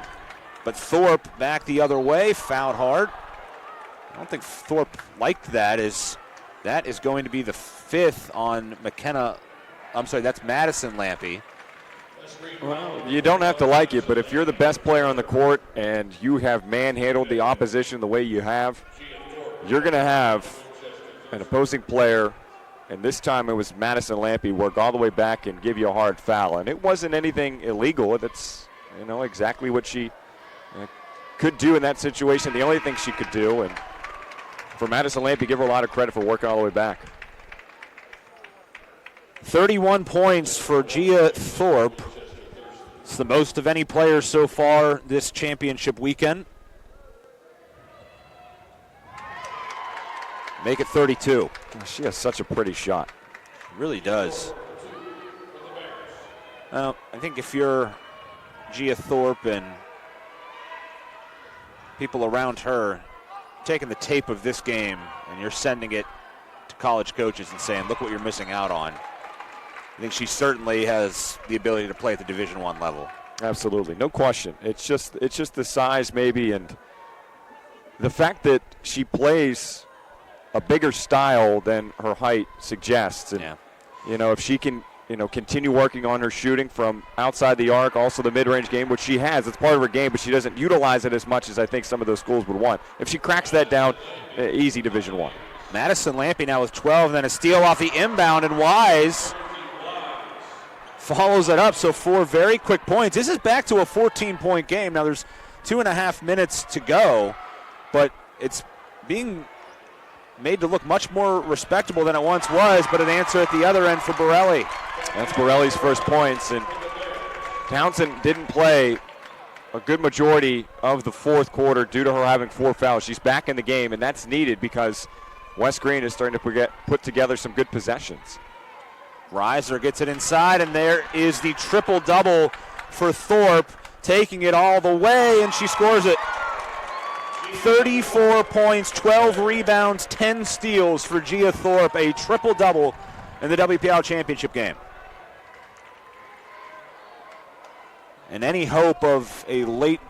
But Thorpe back the other way, fouled hard. I don't think Thorpe liked that. That is going to be the 5th on McKenna. I'm sorry, that's Madison Lampe. Well, you don't have to like it, but if you're the best player on the court and you have manhandled the opposition the way you have, you're going to have an opposing player, and this time it was Madison Lampe, work all the way back and give you a hard foul. And it wasn't anything illegal. That's exactly what she could do in that situation. The only thing she could do, and for Madison Lampe, give her a lot of credit for working all the way back. 31 points for Gia Thorpe. It's the most of any player so far this championship weekend. Make it 32. She has such a pretty shot. She really does. I think if you're Gia Thorpe and people around her, taking the tape of this game and you're sending it to college coaches and saying, look what you're missing out on. I think she certainly has the ability to play at the Division I level. Absolutely, no question. It's just the size maybe, and the fact that she plays a bigger style than her height suggests. And, if she can, continue working on her shooting from outside the arc, also the mid-range game, which she has. It's part of her game, but she doesn't utilize it as much as I think some of those schools would want. If she cracks that down, easy Division I. Madison Lampe now with 12, and then a steal off the inbound, and Wise follows it up. So 4 very quick points. This is back to a 14-point game. Now there's 2.5 minutes to go, but it's being made to look much more respectable than it once was, but an answer at the other end for Borelli. That's Borelli's first points, and Townsend didn't play a good majority of the fourth quarter due to her having 4 fouls. She's back in the game, and that's needed because West Greene is starting to put together some good possessions. Reiser gets it inside, and there is the triple-double for Thorpe, taking it all the way, and she scores it. 34 points, 12 rebounds, 10 steals for Gia Thorpe, a triple-double in the WPIAL championship game. And any hope of a late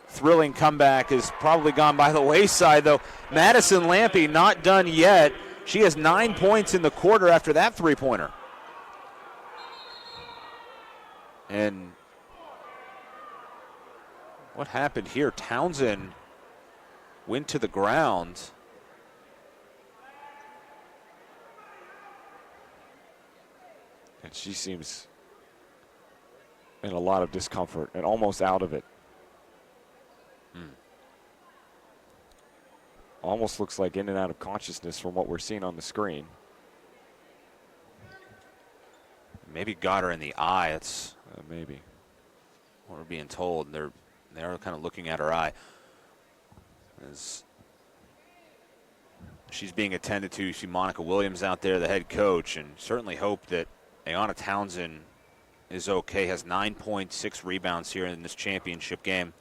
thrilling comeback is probably gone by the wayside, though. Madison Lampe not done yet. She has 9 points in the quarter after that three-pointer. And what happened here? Townsend went to the ground. And she seems in a lot of discomfort and almost out of it. Almost looks like in and out of consciousness from what we're seeing on the screen. Maybe got her in the eye. It's maybe what we're being told. They're kind of looking at her eye. As she's being attended to. You see Monica Williams out there, the head coach, and certainly hope that Ayanna Townsend is okay. Has 9.6 rebounds here in this championship game.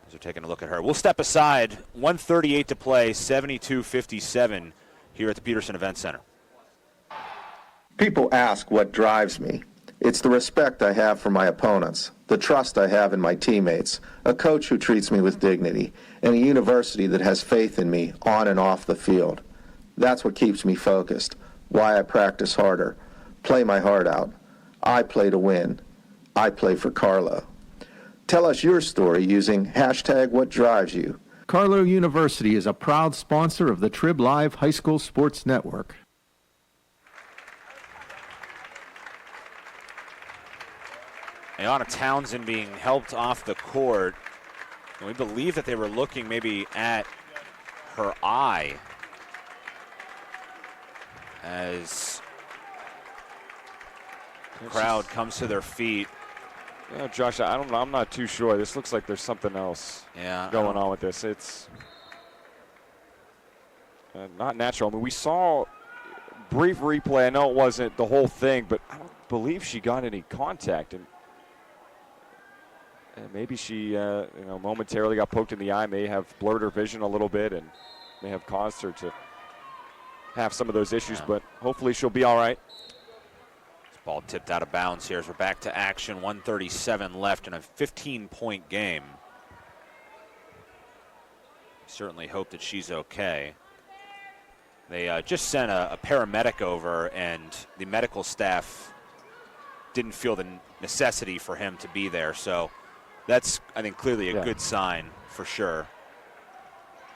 As they're taking a look at her. We'll step aside. 1:38 to play, 72-57 here at the Petersen Events Center. People ask what drives me. It's the respect I have for my opponents, the trust I have in my teammates, a coach who treats me with dignity, and a university that has faith in me on and off the field. That's what keeps me focused, why I practice harder, play my heart out. I play to win. I play for Carlo. Tell us your story using #WhatDriveSYou. Carlow University is a proud sponsor of the Trib Live High School Sports Network. Ayana Townsend being helped off the court. And we believe that they were looking maybe at her eye as the crowd comes to their feet. Yeah, Josh, I don't know. I'm not too sure. This looks like there's something else going on with this. It's not natural. I mean, we saw brief replay. I know it wasn't the whole thing, but I don't believe she got any contact. And maybe she, momentarily got poked in the eye. May have blurred her vision a little bit and may have caused her to have some of those issues. But hopefully she'll be all right. Ball tipped out of bounds here as we're back to action. 1:37 left in a 15-point game. Certainly hope that she's okay. They just sent a paramedic over, and the medical staff didn't feel the necessity for him to be there. So that's, I think, clearly a good sign for sure.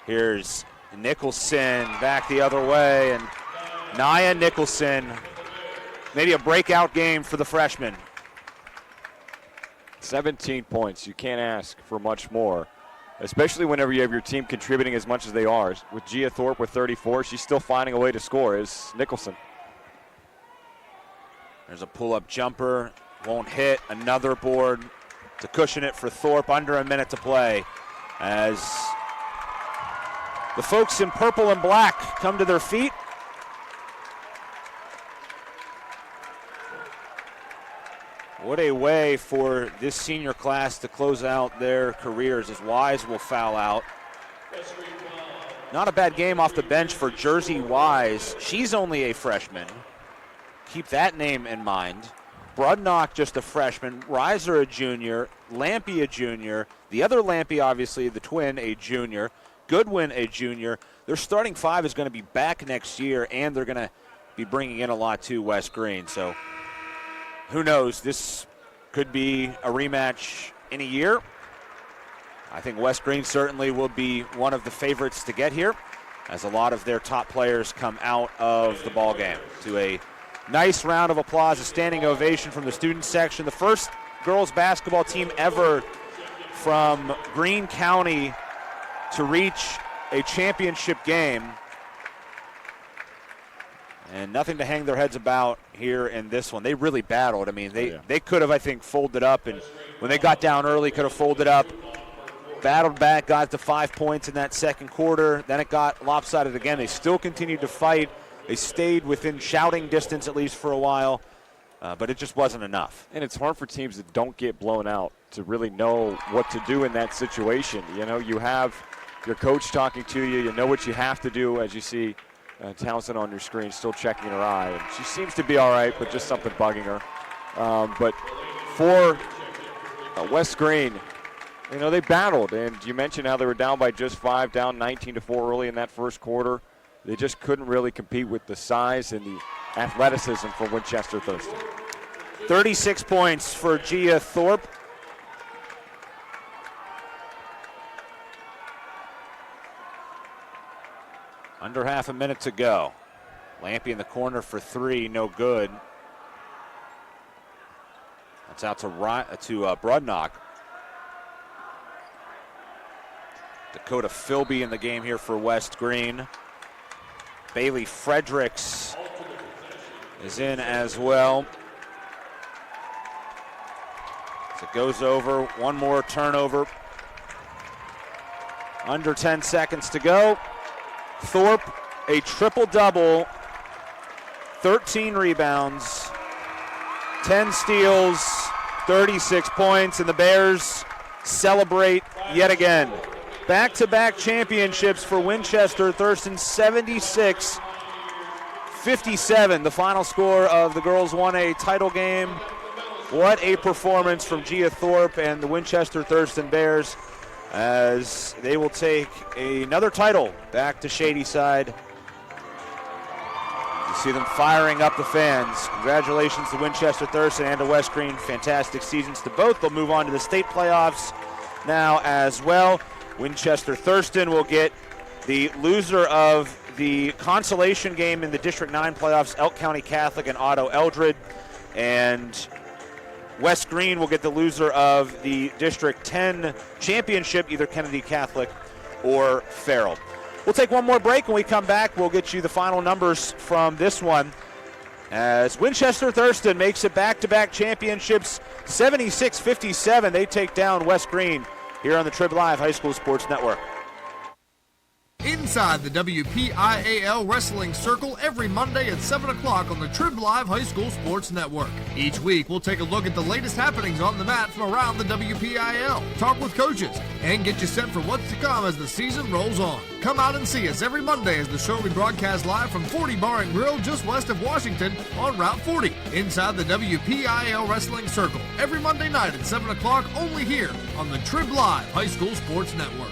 Here's Nicholson back the other way, and Nia Nicholson. Maybe a breakout game for the freshman. 17 points. You can't ask for much more, especially whenever you have your team contributing as much as they are. With Gia Thorpe with 34, she's still finding a way to score is Nicholson. There's a pull-up jumper. Won't hit. Another board to cushion it for Thorpe. Under a minute to play as the folks in purple and black come to their feet. What a way for this senior class to close out their careers as Wise will foul out. Not a bad game off the bench for Jersey Wise. She's only a freshman. Keep that name in mind. Brudnock just a freshman. Reiser a junior. Lampy a junior. The other Lampy, obviously, the twin, a junior. Goodwin a junior. Their starting five is going to be back next year, and they're going to be bringing in a lot too, West Greene. So who knows? This could be a rematch in a year. I think West Greene certainly will be one of the favorites to get here, as a lot of their top players come out of the ball game. To a nice round of applause, a standing ovation from the student section. The first girls basketball team ever from Greene County to reach a championship game. And nothing to hang their heads about here in this one. They really battled. I mean, they could have, I think, folded up. And when they got down early, could have folded up. Battled back, got to 5 points in that second quarter. Then it got lopsided again. They still continued to fight. They stayed within shouting distance, at least for a while. But it just wasn't enough. And it's hard for teams that don't get blown out to really know what to do in that situation. You know, you have your coach talking to you. You know what you have to do, as you see Townsend on your screen still checking her eye. And she seems to be all right, but just something bugging her. But for West Greene, you know, they battled. And you mentioned how they were down by just 5, down 19-4 early in that first quarter. They just couldn't really compete with the size and the athleticism for Winchester Thurston. 36 points for Gia Thorpe. Under half a minute to go. Lampy in the corner for three, no good. That's out to Brudnock. Dakota Philby in the game here for West Greene. Bailey Fredericks is in as well. So it goes over, one more turnover. Under 10 seconds to go. Thorpe, a triple-double, 13 rebounds, 10 steals, 36 points, and the Bears celebrate yet again. Back-to-back championships for Winchester Thurston, 76-57, the final score of the girls' 1A title game. What a performance from Gia Thorpe and the Winchester Thurston Bears, as they will take another title back to Shadyside. The See them firing up the fans. Congratulations to Winchester Thurston and to West Greene. Fantastic seasons to both. They'll move on to the state playoffs now as well. Winchester Thurston will get the loser of the consolation game in the District 9 playoffs, Elk County Catholic and Otto Eldred. And West Greene will get the loser of the District 10 championship, either Kennedy Catholic or Farrell. We'll take one more break. When we come back, we'll get you the final numbers from this one as Winchester Thurston makes it back-to-back championships, 76-57. They take down West Greene here on the Trib Live High School Sports Network. Inside the WPIAL Wrestling Circle every Monday at 7 o'clock on the Trib Live High School Sports Network. Each week, we'll take a look at the latest happenings on the mat from around the WPIAL, talk with coaches, and get you set for what's to come as the season rolls on. Come out and see us every Monday as the show we broadcast live from 40 Bar and Grill just west of Washington on Route 40. Inside the WPIAL Wrestling Circle every Monday night at 7 o'clock only here on the Trib Live High School Sports Network.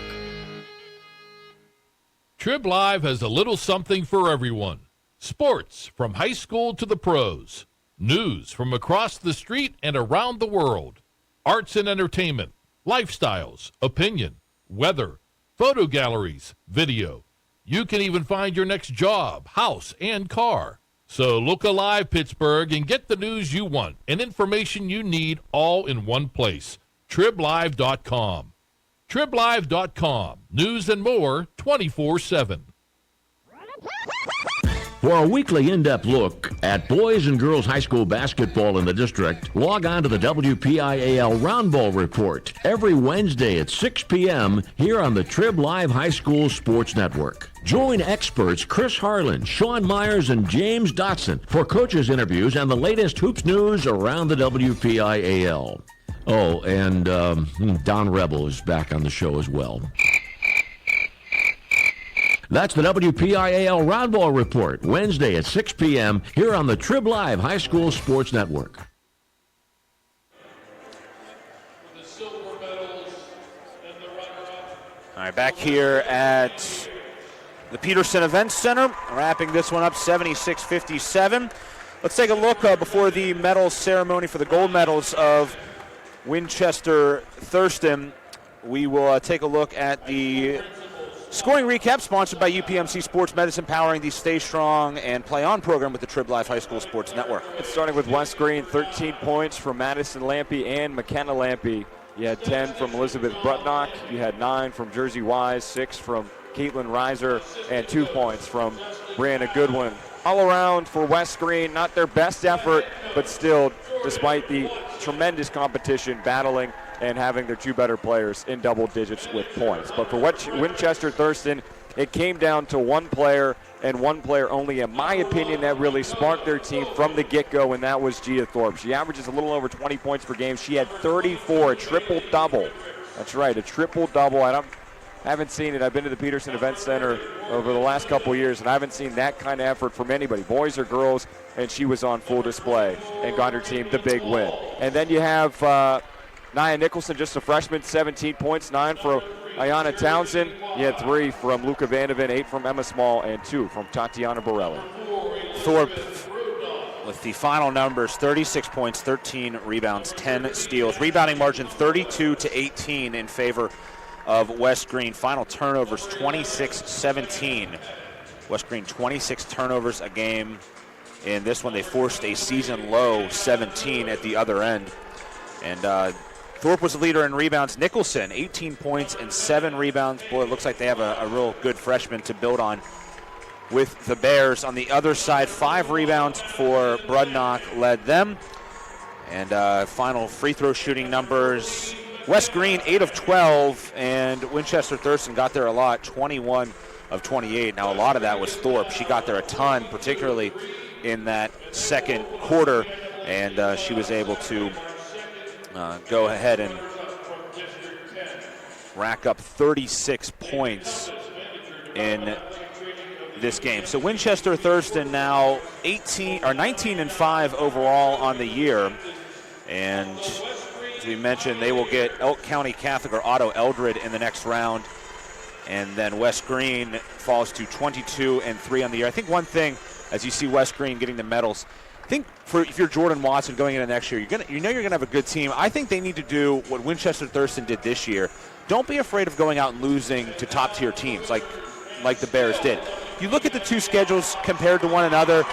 Trib Live has a little something for everyone. Sports from high school to the pros. News from across the street and around the world. Arts and entertainment. Lifestyles. Opinion. Weather. Photo galleries. Video. You can even find your next job, house, and car. So look alive, Pittsburgh, and get the news you want and information you need all in one place. TribLive.com. TribLive.com. News and more 24/7. For a weekly in-depth look at boys and girls high school basketball in the district, log on to the WPIAL Round Ball Report every Wednesday at 6 p.m. here on the Trib Live High School Sports Network. Join experts Chris Harlan, Sean Myers, and James Dotson for coaches' interviews and the latest hoops news around the WPIAL. Oh, and Don Rebel is back on the show as well. That's the WPIAL Roundball Report, Wednesday at 6 p.m. here on the Trib Live High School Sports Network. All right, back here at the Petersen Events Center, wrapping this one up 76-57. Let's take a look before the medal ceremony for the gold medals of Winchester Thurston. We will take a look at the scoring recap sponsored by UPMC Sports Medicine, powering the Stay Strong and Play On program with the Trib Live High School Sports Network. It's starting with West Greene, 13 points from Madison Lampy and McKenna Lampy. You had 10 from Elizabeth Brutnock. You had 9 from Jersey Wise, 6 from Caitlin Reiser, and 2 points from Brianna Goodwin. All around for West Greene, not their best effort, but still, despite the tremendous competition, battling and having their 2 better players in double digits with points. But for Winchester Thurston, it came down to one player and one player only, in my opinion, that really sparked their team from the get-go, and that was Gia Thorpe. She averages a little over 20 points per game. She had 34, a triple-double. That's right, a triple-double. I haven't seen it. I've been to the Petersen Events Center over the last couple of years, and I haven't seen that kind of effort from anybody, boys or girls, and she was on full display and got her team the big win. And then you have Nia Nicholson, just a freshman, 17 points, 9 for Ayanna Townsend. You had 3 from Luca Vandeven, 8 from Emma Small, and 2 from Tatiana Borelli. Thorpe with the final numbers, 36 points, 13 rebounds, 10 steals. Rebounding margin 32-18 in favor of West Greene. Final turnovers 26-17. West Greene 26 turnovers a game. In this one, they forced a season low 17 at the other end. And Thorpe was the leader in rebounds. Nicholson, 18 points and 7 rebounds. Boy, it looks like they have a real good freshman to build on with the Bears. On the other side, 5 rebounds for Brudnock led them. And final free throw shooting numbers, West Greene 8 of 12, and Winchester Thurston got there a lot, 21 of 28. Now a lot of that was Thorpe. She got there a ton, particularly in that second quarter, and she was able to go ahead and rack up 36 points in this game. So Winchester Thurston now 19-5 overall on the year, and as we mentioned, they will get Elk County Catholic or Otto Eldred in the next round, and then West Greene falls to 22-3 on the year. I think one thing as you see West Greene getting the medals. I think if you're Jordan Watson going into next year, you're going to have a good team. I think they need to do what Winchester Thurston did this year. Don't be afraid of going out and losing to top-tier teams like the Bears did. You look at the two schedules compared to one another.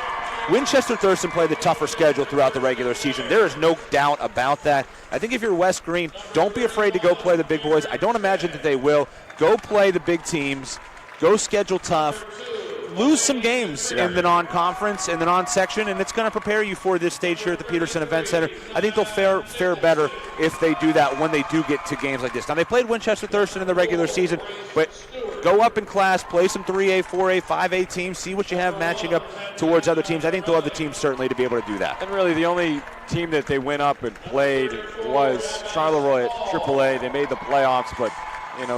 Winchester Thurston played the tougher schedule throughout the regular season. There is no doubt about that. I think if you're West Greene, don't be afraid to go play the big boys. I don't imagine that they will. Go play the big teams. Go schedule tough. Lose some games in the non-conference, in the non-section, and it's going to prepare you for this stage here at the Petersen Events Center. I think they'll fare better if they do that when they do get to games like this. Now, they played Winchester Thurston in the regular season, but go up in class, play some 3A, 4A, 5A teams, see what you have matching up towards other teams. I think they'll have the teams certainly to be able to do that. And really the only team that they went up and played was Charleroi at AAA. They made the playoffs, but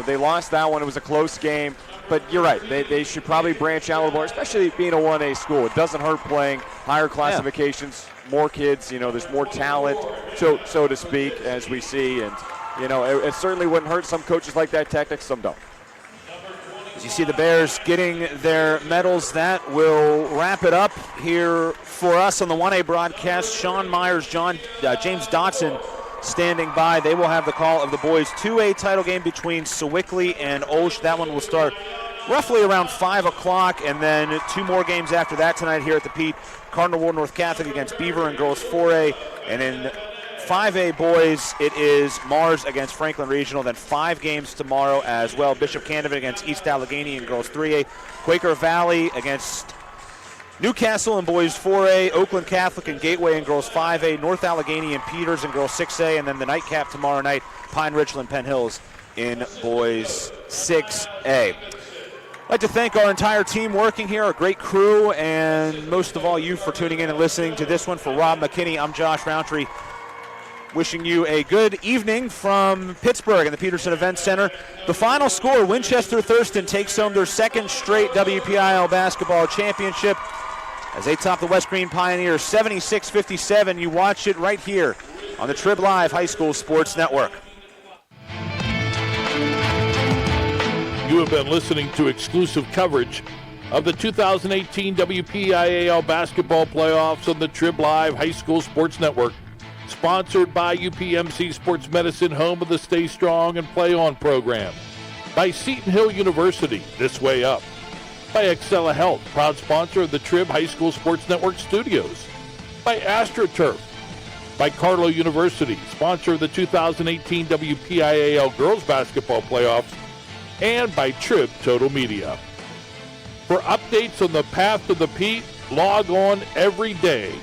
they lost that one. It was a close game. But you're right. They should probably branch out a little more, especially being a 1A school. It doesn't hurt playing higher classifications, more kids. There's more talent, so to speak, as we see. And, it certainly wouldn't hurt. Some coaches like that tactics, some don't. As you see the Bears getting their medals, that will wrap it up here for us on the 1A broadcast. Sean Myers, James Dotson standing by. They will have the call of the boys' 2A title game between Sewickley and Olsh. That one will start roughly around 5 o'clock, and then 2 more games after that tonight here at the Pete. Cardinal Ward North Catholic against Beaver and girls 4A, and in 5A boys, it is Mars against Franklin Regional. Then 5 games tomorrow as well. Bishop Canevin against East Allegheny in girls 3A. Quaker Valley against Newcastle in boys 4A, Oakland Catholic and Gateway in girls 5A, North Allegheny and Peters in girls 6A, and then the nightcap tomorrow night, Pine Richland Penn Hills in boys 6A. I'd like to thank our entire team working here, our great crew, and most of all you for tuning in and listening to this one. For Rob McKinney, I'm Josh Rowntree, wishing you a good evening from Pittsburgh and the Petersen Events Center. The final score, Winchester Thurston takes home their second straight WPIAL basketball championship as they top the West Greene Pioneers 76-57. You watch it right here on the Trib Live High School Sports Network. You have been listening to exclusive coverage of the 2018 WPIAL basketball playoffs on the Trib Live High School Sports Network, sponsored by UPMC Sports Medicine, home of the Stay Strong and Play On program, by Seton Hill University, This Way Up, by Excella Health, proud sponsor of the Trib High School Sports Network studios, by AstroTurf, by Carlow University, sponsor of the 2018 WPIAL girls basketball playoffs, and by Trib Total Media. For updates on the path to the Pete, log on every day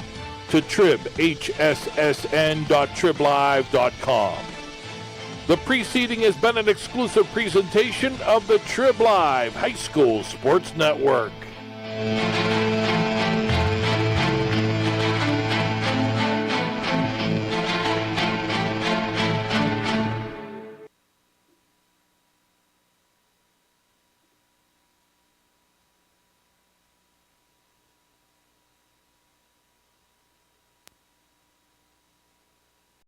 to tribhssn.triblive.com. The preceding has been an exclusive presentation of the Trib Live High School Sports Network.